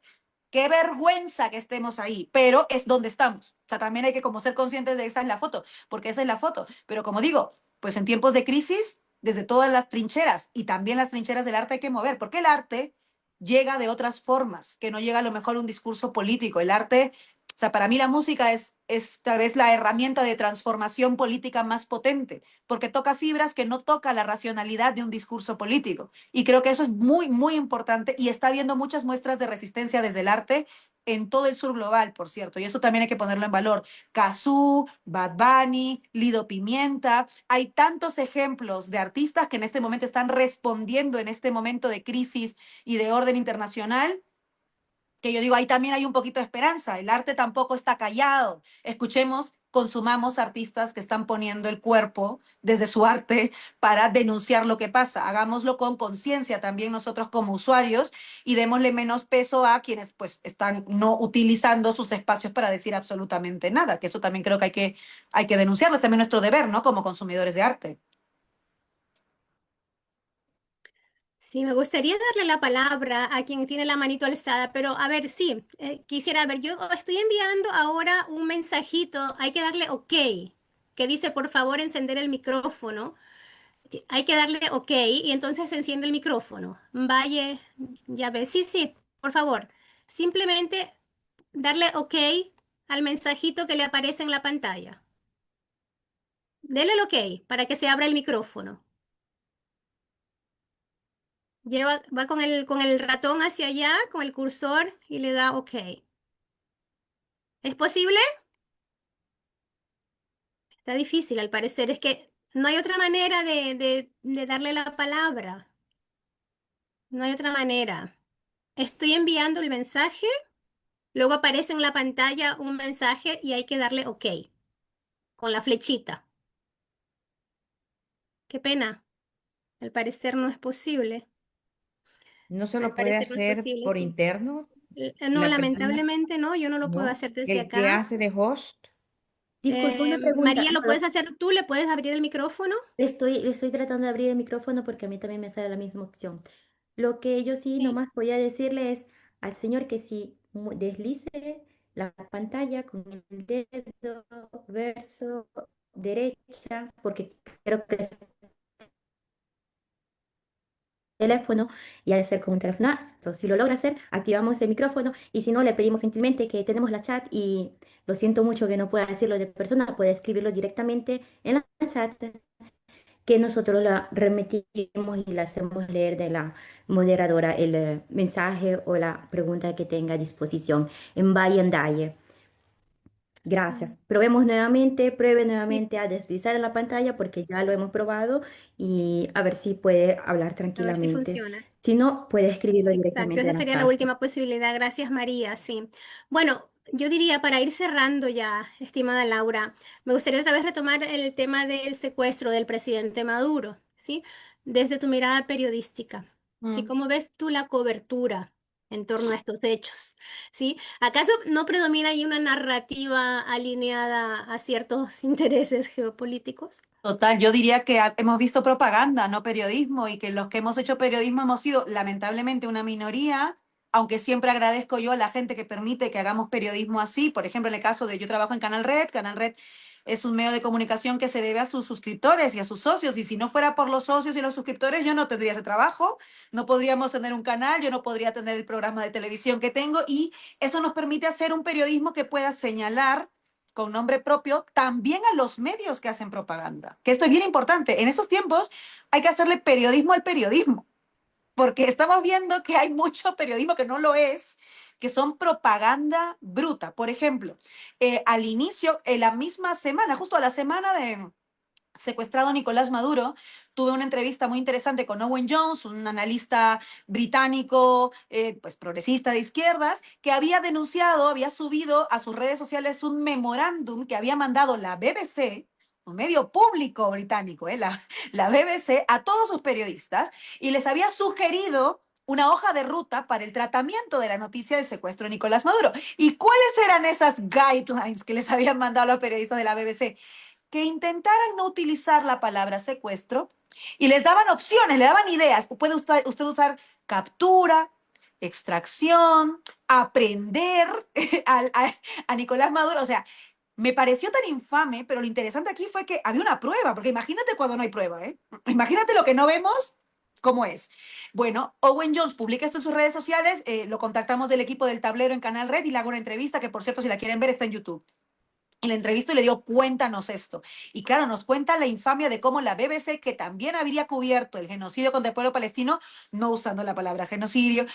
Qué vergüenza que estemos ahí, pero es donde estamos. O sea, también hay que como ser conscientes de esa es la foto, porque esa es la foto. Pero como digo, pues en tiempos de crisis, desde todas las trincheras y también las trincheras del arte hay que mover, porque el arte llega de otras formas, que no llega a lo mejor un discurso político. El arte, o sea, para mí la música es tal vez la herramienta de transformación política más potente, porque toca fibras que no toca la racionalidad de un discurso político. Y creo que eso es muy, muy importante y está habiendo muchas muestras de resistencia desde el arte en todo el sur global, por cierto, y eso también hay que ponerlo en valor. Cazzu, Bad Bunny, Lido Pimienta, hay tantos ejemplos de artistas que en este momento están respondiendo en este momento de crisis y de orden internacional, que yo digo, ahí también hay un poquito de esperanza. El arte tampoco está callado. Escuchemos, consumamos artistas que están poniendo el cuerpo desde su arte para denunciar lo que pasa. Hagámoslo con conciencia también nosotros como usuarios y démosle menos peso a quienes pues están no utilizando sus espacios para decir absolutamente nada, que eso también creo que hay que denunciarlo. Es también nuestro deber, ¿no? Como consumidores de arte. Sí, me gustaría darle la palabra a quien tiene la manito alzada, pero a ver, sí, quisiera ver, yo estoy enviando ahora un mensajito, hay que darle OK, que dice por favor encender el micrófono. Hay que darle OK y entonces se enciende el micrófono. Vaya, ya ves, sí, sí, por favor. Simplemente darle OK al mensajito que le aparece en la pantalla. Dele el OK para que se abra el micrófono. Va con el ratón hacia allá, con el cursor y le da OK. ¿Es posible? Está difícil al parecer. Es que no hay otra manera de darle la palabra. No hay otra manera. Estoy enviando el mensaje. Luego aparece en la pantalla un mensaje y hay que darle OK con la flechita. Qué pena. Al parecer no es posible. ¿No se Al lo puede parecer no es hacer posible, por sí. interno No, la persona? lamentablemente no, yo no lo puedo ¿No? hacer desde ¿Qué acá. hace de host? Disculpa, una pregunta. María, ¿lo puedes hacer tú? ¿Le puedes abrir el micrófono? Estoy tratando de abrir el micrófono porque a mí también me sale la misma opción. Lo que yo sí Sí. nomás podía decirle es al señor que si deslice la pantalla con el dedo verso derecha, porque creo que es teléfono y ha de ser con un teléfono. Si lo logra hacer, activamos el micrófono y si no, le pedimos gentilmente que tenemos la chat y lo siento mucho que no pueda decirlo de persona, puede escribirlo directamente en la chat que nosotros la remitimos y la hacemos leer de la moderadora el mensaje o la pregunta que tenga a disposición en Daye. Gracias. Pruebe Sí, nuevamente a deslizar en la pantalla porque ya lo hemos probado y a ver si puede hablar a ver si tranquilamente. funciona. Si no, puede escribirlo Exacto, directamente esa en la sería la chat. última posibilidad. Gracias, María. Sí. Bueno, yo diría para ir cerrando ya, estimada Laura, me gustaría otra vez retomar el tema del secuestro del presidente Maduro, ¿sí? Desde tu mirada periodística, ¿sí? Mm. ¿Cómo ves tú la cobertura en torno a estos hechos? ¿Sí? ¿Acaso no predomina ahí una narrativa alineada a ciertos intereses geopolíticos? Total, yo diría que hemos visto propaganda, no periodismo, y que los que hemos hecho periodismo hemos sido lamentablemente una minoría aunque siempre agradezco yo a la gente que permite que hagamos periodismo así. Por ejemplo, en el caso de yo trabajo en Canal Red. Canal Red es un medio de comunicación que se debe a sus suscriptores y a sus socios. Y si no fuera por los socios y los suscriptores, yo no tendría ese trabajo, no podríamos tener un canal, yo no podría tener el programa de televisión que tengo. Y eso nos permite hacer un periodismo que pueda señalar con nombre propio también a los medios que hacen propaganda. Que esto es bien importante. En estos tiempos hay que hacerle periodismo al periodismo, porque estamos viendo que hay mucho periodismo que no lo es, que son propaganda bruta. Por ejemplo, al inicio, en la misma semana, justo a la semana de secuestrado Nicolás Maduro, tuve una entrevista muy interesante con Owen Jones, un analista británico, pues progresista de izquierdas, que había denunciado, había subido a sus redes sociales un memorándum que había mandado la BBC, un medio público británico, la BBC, a todos sus periodistas, y les había sugerido una hoja de ruta para el tratamiento de la noticia del secuestro de Nicolás Maduro. ¿Y cuáles eran esas guidelines que les habían mandado a los periodistas de la BBC? Que intentaran no utilizar la palabra secuestro y les daban opciones, le daban ideas. Puede usted usar captura, extracción, aprender a Nicolás Maduro. O sea, me pareció tan infame, pero lo interesante aquí fue que había una prueba, porque imagínate cuando no hay prueba, ¿eh? Imagínate lo que no vemos, cómo es. Bueno, Owen Jones publica esto en sus redes sociales, lo contactamos del equipo del Tablero en Canal Red y le hago una entrevista que, por cierto, si la quieren ver, está en YouTube. Y la entrevistó y le digo, cuéntanos esto. Y claro, nos cuenta la infamia de cómo la BBC, que también habría cubierto el genocidio contra el pueblo palestino, no usando la palabra genocidio,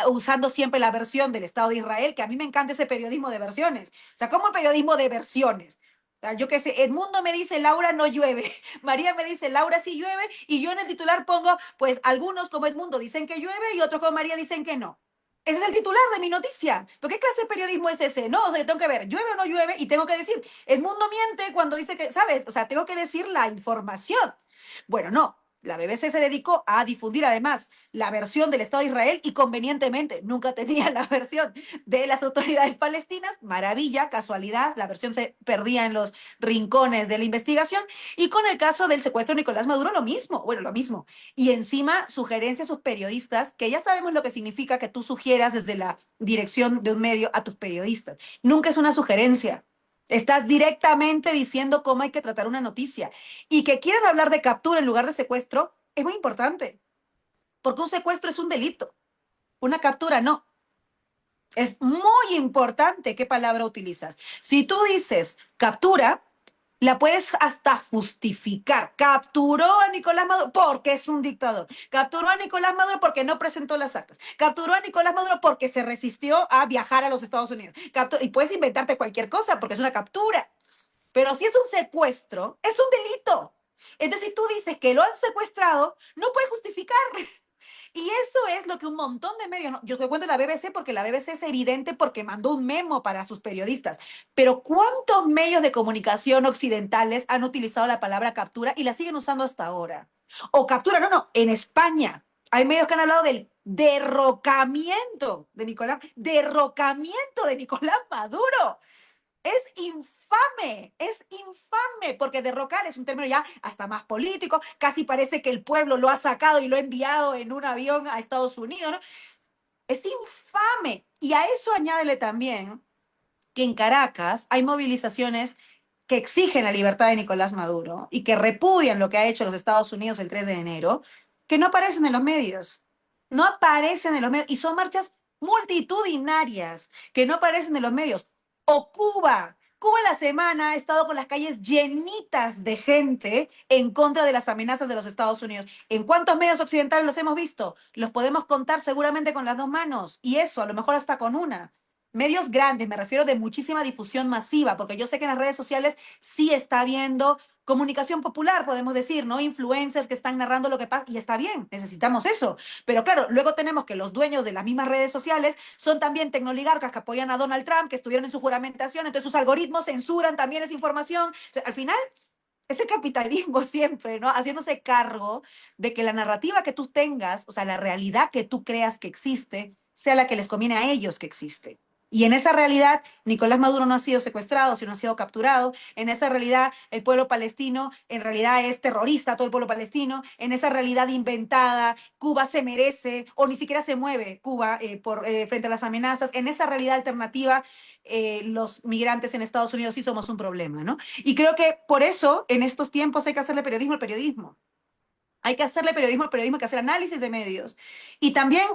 usando siempre la versión del Estado de Israel, que a mí me encanta ese periodismo de versiones. O sea, ¿cómo periodismo de versiones? O sea, yo qué sé, Edmundo me dice, Laura, no llueve. María me dice, Laura, sí llueve. Y yo en el titular pongo, pues algunos como Edmundo dicen que llueve y otros como María dicen que no. Ese es el titular de mi noticia. ¿Pero qué clase de periodismo es ese? No, o sea, tengo que ver, llueve o no llueve, y tengo que decir, el mundo miente cuando dice que, ¿sabes? O sea, tengo que decir la información. Bueno, no. La BBC se dedicó a difundir además la versión del Estado de Israel y convenientemente nunca tenía la versión de las autoridades palestinas. Maravilla, casualidad, la versión se perdía en los rincones de la investigación. Y con el caso del secuestro de Nicolás Maduro, lo mismo. Bueno, lo mismo. Y encima, sugerencias a sus periodistas, que ya sabemos lo que significa que tú sugieras desde la dirección de un medio a tus periodistas. Nunca es una sugerencia. Estás directamente diciendo cómo hay que tratar una noticia. Y que quieran hablar de captura en lugar de secuestro es muy importante, porque un secuestro es un delito, una captura no. Es muy importante qué palabra utilizas. Si tú dices captura, la puedes hasta justificar. Capturó a Nicolás Maduro porque es un dictador. Capturó a Nicolás Maduro porque no presentó las actas. Capturó a Nicolás Maduro porque se resistió a viajar a los Estados Unidos. Y puedes inventarte cualquier cosa porque es una captura. Pero si es un secuestro, es un delito. Entonces, si tú dices que lo han secuestrado, no puedes justificar. Y eso es lo que un montón de medios, ¿no? Yo te cuento la BBC porque la BBC es evidente porque mandó un memo para sus periodistas, pero ¿cuántos medios de comunicación occidentales han utilizado la palabra captura y la siguen usando hasta ahora? O captura, no, no, en España hay medios que han hablado del derrocamiento de Nicolás Maduro. Es infame, porque derrocar es un término ya hasta más político, casi parece que el pueblo lo ha sacado y lo ha enviado en un avión a Estados Unidos, ¿no? Es infame. Y a eso añádele también que en Caracas hay movilizaciones que exigen la libertad de Nicolás Maduro y que repudian lo que ha hecho los Estados Unidos el 3 de enero, que no aparecen en los medios. No aparecen en los medios. Y son marchas multitudinarias que no aparecen en los medios. O Cuba. Cuba la semana ha estado con las calles llenitas de gente en contra de las amenazas de los Estados Unidos. ¿En cuántos medios occidentales los hemos visto? Los podemos contar seguramente con las dos manos. Y eso, a lo mejor hasta con una. Medios grandes, me refiero de muchísima difusión masiva, porque yo sé que en las redes sociales sí está habiendo comunicación popular, podemos decir, ¿no? Influencers que están narrando lo que pasa, y está bien, necesitamos eso. Pero claro, luego tenemos que los dueños de las mismas redes sociales son también tecnoligarcas que apoyan a Donald Trump, que estuvieron en su juramentación, entonces sus algoritmos censuran también esa información. O sea, al final, ese capitalismo siempre, ¿no? Haciéndose cargo de que la narrativa que tú tengas, o sea, la realidad que tú creas que existe, sea la que les conviene a ellos que existe. Y en esa realidad, Nicolás Maduro no ha sido secuestrado, sino ha sido capturado. En esa realidad, el pueblo palestino en realidad es terrorista, todo el pueblo palestino. En esa realidad inventada, Cuba se merece, o ni siquiera se mueve Cuba frente a las amenazas. En esa realidad alternativa, los migrantes en Estados Unidos sí somos un problema, ¿no? Y creo que por eso, en estos tiempos, hay que hacerle periodismo al periodismo. Hay que hacerle periodismo al periodismo, hay que hacer análisis de medios. Y también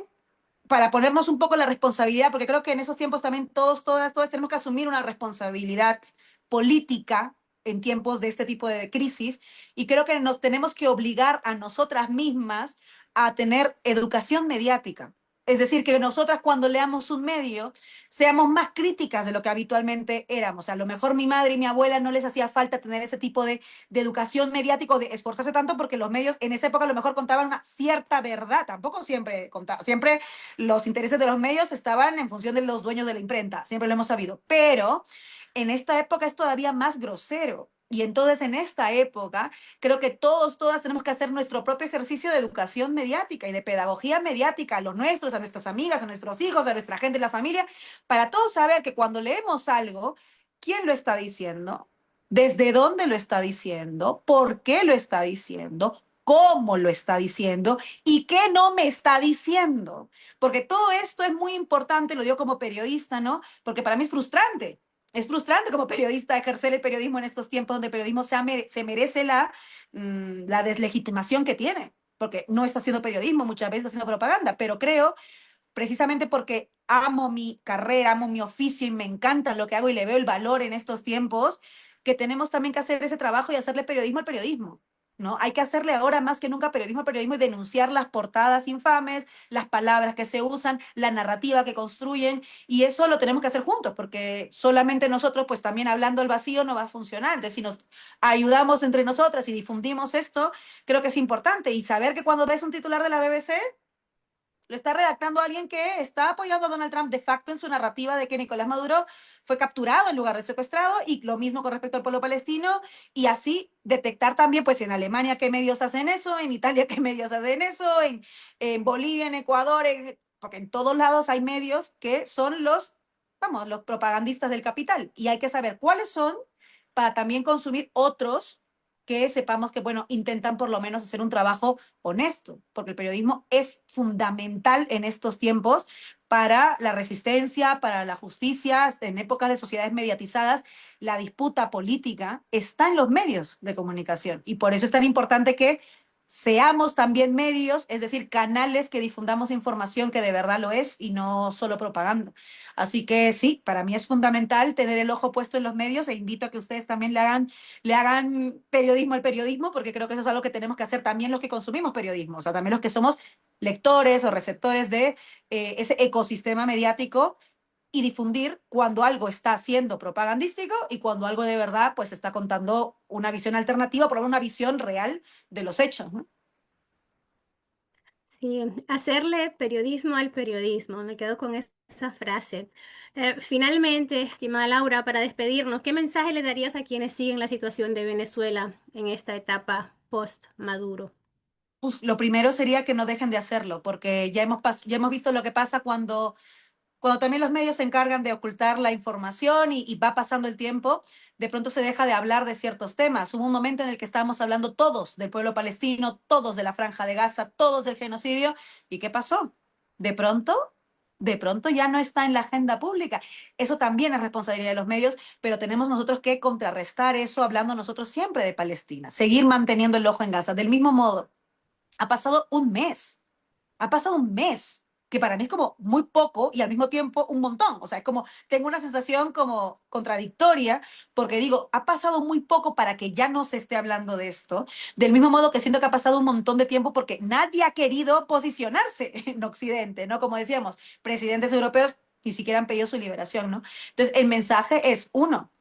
para ponernos un poco la responsabilidad, porque creo que en esos tiempos también todas tenemos que asumir una responsabilidad política en tiempos de este tipo de crisis, y creo que nos tenemos que obligar a nosotras mismas a tener educación mediática. Es decir, que nosotras cuando leamos un medio seamos más críticas de lo que habitualmente éramos. A lo mejor mi madre y mi abuela no les hacía falta tener ese tipo de educación mediática o de esforzarse tanto porque los medios en esa época a lo mejor contaban una cierta verdad, tampoco siempre contaban, siempre los intereses de los medios estaban en función de los dueños de la imprenta, siempre lo hemos sabido, pero en esta época es todavía más grosero. Y entonces en esta época creo que todas tenemos que hacer nuestro propio ejercicio de educación mediática y de pedagogía mediática a los nuestros, a nuestras amigas, a nuestros hijos, a nuestra gente, la familia, para todos saber que cuando leemos algo, ¿quién lo está diciendo? ¿Desde dónde lo está diciendo? ¿Por qué lo está diciendo? ¿Cómo lo está diciendo? ¿Y qué no me está diciendo? Porque todo esto es muy importante, lo digo como periodista, ¿no? Porque para mí es frustrante. Es frustrante como periodista ejercer el periodismo en estos tiempos donde el periodismo se merece la deslegitimación que tiene. Porque no está haciendo periodismo, muchas veces está haciendo propaganda, pero creo, precisamente porque amo mi carrera, amo mi oficio y me encanta lo que hago y le veo el valor en estos tiempos, que tenemos también que hacer ese trabajo y hacerle periodismo al periodismo. ¿No? Hay que hacerle ahora más que nunca periodismo al periodismo y denunciar las portadas infames, las palabras que se usan, la narrativa que construyen, y eso lo tenemos que hacer juntos, porque solamente nosotros, pues también hablando al vacío no va a funcionar. Entonces, si nos ayudamos entre nosotras y difundimos esto, creo que es importante. Y saber que cuando ves un titular de la BBC, lo está redactando alguien que está apoyando a Donald Trump de facto en su narrativa de que Nicolás Maduro fue capturado en lugar de secuestrado, y lo mismo con respecto al pueblo palestino, y así detectar también, pues en Alemania qué medios hacen eso, en Italia qué medios hacen eso, en Bolivia, en Ecuador, porque en todos lados hay medios que son los propagandistas del capital, y hay que saber cuáles son para también consumir otros que sepamos que, bueno, intentan por lo menos hacer un trabajo honesto, porque el periodismo es fundamental en estos tiempos para la resistencia, para la justicia. En épocas de sociedades mediatizadas, la disputa política está en los medios de comunicación, y por eso es tan importante que seamos también medios, es decir, canales que difundamos información que de verdad lo es y no solo propaganda. Así que sí, para mí es fundamental tener el ojo puesto en los medios, e invito a que ustedes también le hagan periodismo al periodismo, porque creo que eso es algo que tenemos que hacer también los que consumimos periodismo, o sea, también los que somos lectores o receptores de ese ecosistema mediático, y difundir cuando algo está siendo propagandístico y cuando algo de verdad pues está contando una visión alternativa, por una visión real de los hechos, ¿no? Sí, hacerle periodismo al periodismo, me quedo con esa frase. Finalmente, estimada Laura, para despedirnos, ¿qué mensaje le darías a quienes siguen la situación de Venezuela en esta etapa post-Maduro? Pues lo primero sería que no dejen de hacerlo, porque ya hemos visto lo que pasa cuando también los medios se encargan de ocultar la información, y va pasando el tiempo, de pronto se deja de hablar de ciertos temas. Hubo un momento en el que estábamos hablando todos del pueblo palestino, todos de la Franja de Gaza, todos del genocidio. ¿Y qué pasó? De pronto, de pronto ya no está en la agenda pública. Eso también es responsabilidad de los medios, pero tenemos nosotros que contrarrestar eso hablando nosotros siempre de Palestina, seguir manteniendo el ojo en Gaza. Del mismo modo, ha pasado un mes, ha pasado un mes, que para mí es como muy poco y al mismo tiempo un montón. O sea, es como, tengo una sensación como contradictoria, porque digo, ha pasado muy poco para que ya no se esté hablando de esto, del mismo modo que siento que ha pasado un montón de tiempo porque nadie ha querido posicionarse en Occidente, ¿no? Como decíamos, presidentes europeos ni siquiera han pedido su liberación, ¿no? Entonces, el mensaje es, uno,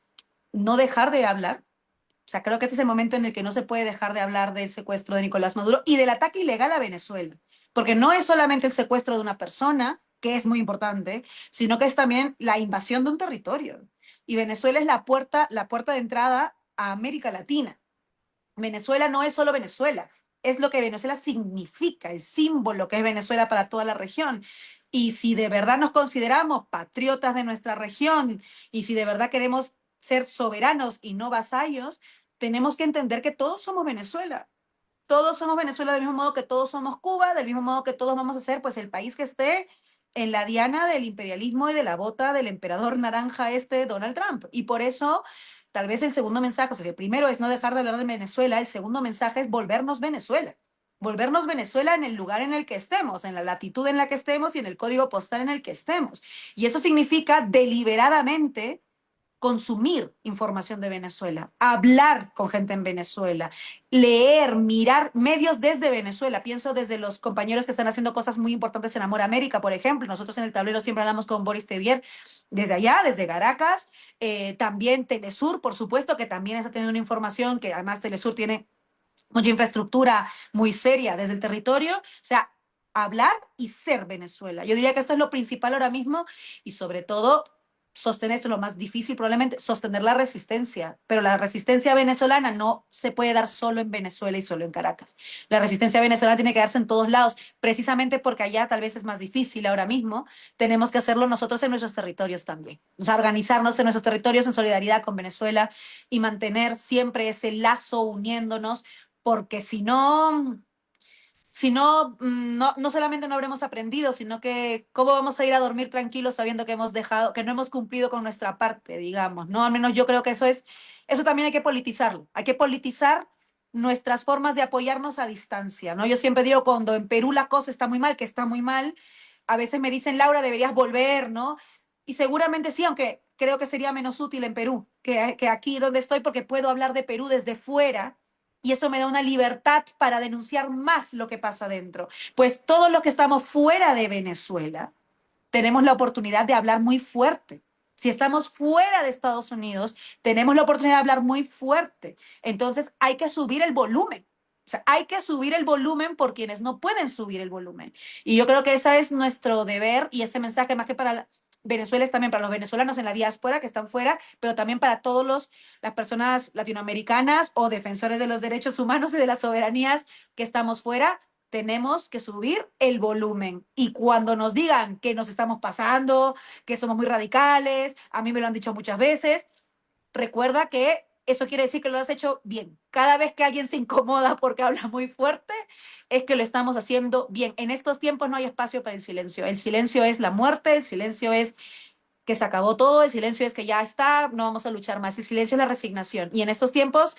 no dejar de hablar. O sea, creo que este es el momento en el que no se puede dejar de hablar del secuestro de Nicolás Maduro y del ataque ilegal a Venezuela. Porque no es solamente el secuestro de una persona, que es muy importante, sino que es también la invasión de un territorio. Y Venezuela es la puerta de entrada a América Latina. Venezuela no es solo Venezuela, es lo que Venezuela significa, el símbolo que es Venezuela para toda la región. Y si de verdad nos consideramos patriotas de nuestra región y si de verdad queremos ser soberanos y no vasallos, tenemos que entender que todos somos Venezuela. Todos somos Venezuela del mismo modo que todos somos Cuba, del mismo modo que todos vamos a ser pues el país que esté en la diana del imperialismo y de la bota del emperador naranja Donald Trump. Y por eso, tal vez el segundo mensaje, o sea, si el primero es no dejar de hablar de Venezuela, el segundo mensaje es volvernos Venezuela. Volvernos Venezuela en el lugar en el que estemos, en la latitud en la que estemos y en el código postal en el que estemos. Y eso significa deliberadamente consumir información de Venezuela, hablar con gente en Venezuela, leer, mirar medios desde Venezuela. Pienso desde los compañeros que están haciendo cosas muy importantes en Amor América, por ejemplo. Nosotros en el tablero siempre hablamos con Boris Tevier desde allá, desde Caracas. También Telesur, por supuesto, que también está teniendo una información que además Telesur tiene mucha infraestructura muy seria desde el territorio. O sea, hablar y ser Venezuela. Yo diría que esto es lo principal ahora mismo y sobre todo sostener esto es lo más difícil probablemente, sostener la resistencia. Pero la resistencia venezolana no se puede dar solo en Venezuela y solo en Caracas. La resistencia venezolana tiene que darse en todos lados, precisamente porque allá tal vez es más difícil ahora mismo. Tenemos que hacerlo nosotros en nuestros territorios también. O sea, organizarnos en nuestros territorios en solidaridad con Venezuela y mantener siempre ese lazo uniéndonos porque si no solamente no habremos aprendido, sino que cómo vamos a ir a dormir tranquilos sabiendo que hemos dejado, que no hemos cumplido con nuestra parte, digamos, ¿no? Al menos yo creo que eso también hay que politizarlo. Hay que politizar nuestras formas de apoyarnos a distancia, ¿no? Yo siempre digo, cuando en Perú la cosa está muy mal, que está muy mal, a veces me dicen, Laura, deberías volver, ¿no? Y seguramente sí, aunque creo que sería menos útil en Perú que aquí donde estoy, porque puedo hablar de Perú desde fuera y eso me da una libertad para denunciar más lo que pasa dentro. Pues todos los que estamos fuera de Venezuela tenemos la oportunidad de hablar muy fuerte. Si estamos fuera de Estados Unidos, tenemos la oportunidad de hablar muy fuerte. Entonces hay que subir el volumen. O sea, hay que subir el volumen por quienes no pueden subir el volumen. Y yo creo que ese es nuestro deber y ese mensaje más que para Venezuela es también para los venezolanos en la diáspora que están fuera, pero también para todas las personas latinoamericanas o defensores de los derechos humanos y de las soberanías que estamos fuera. Tenemos que subir el volumen. Y cuando nos digan que nos estamos pasando, que somos muy radicales, a mí me lo han dicho muchas veces, recuerda que eso quiere decir que lo has hecho bien. Cada vez que alguien se incomoda porque habla muy fuerte, es que lo estamos haciendo bien. En estos tiempos no hay espacio para el silencio. El silencio es la muerte, el silencio es que se acabó todo, el silencio es que ya está, no vamos a luchar más. El silencio es la resignación. Y en estos tiempos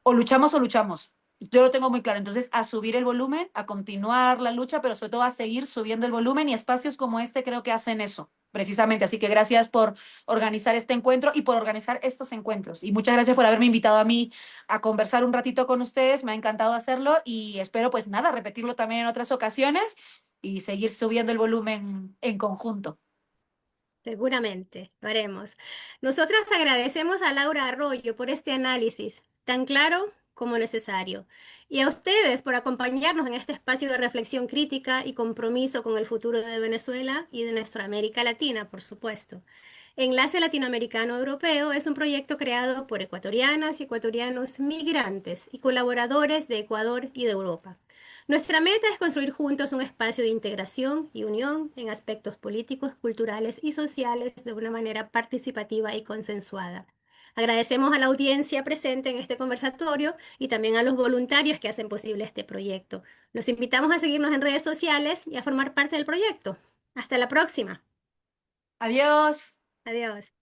o luchamos o luchamos. Yo lo tengo muy claro. Entonces, a subir el volumen, a continuar la lucha, pero sobre todo a seguir subiendo el volumen y espacios como este creo que hacen eso, precisamente. Así que gracias por organizar este encuentro y por organizar estos encuentros. Y muchas gracias por haberme invitado a mí a conversar un ratito con ustedes. Me ha encantado hacerlo y espero, pues nada, repetirlo también en otras ocasiones y seguir subiendo el volumen en conjunto. Seguramente, lo haremos. Nosotras agradecemos a Laura Arroyo por este análisis tan claro como necesario y a ustedes por acompañarnos en este espacio de reflexión crítica y compromiso con el futuro de Venezuela y de nuestra América Latina, por supuesto. Enlace Latinoamericano Europeo es un proyecto creado por ecuatorianas y ecuatorianos migrantes y colaboradores de Ecuador y de Europa. Nuestra meta es construir juntos un espacio de integración y unión en aspectos políticos, culturales y sociales de una manera participativa y consensuada. Agradecemos a la audiencia presente en este conversatorio y también a los voluntarios que hacen posible este proyecto. Los invitamos a seguirnos en redes sociales y a formar parte del proyecto. Hasta la próxima. Adiós. Adiós.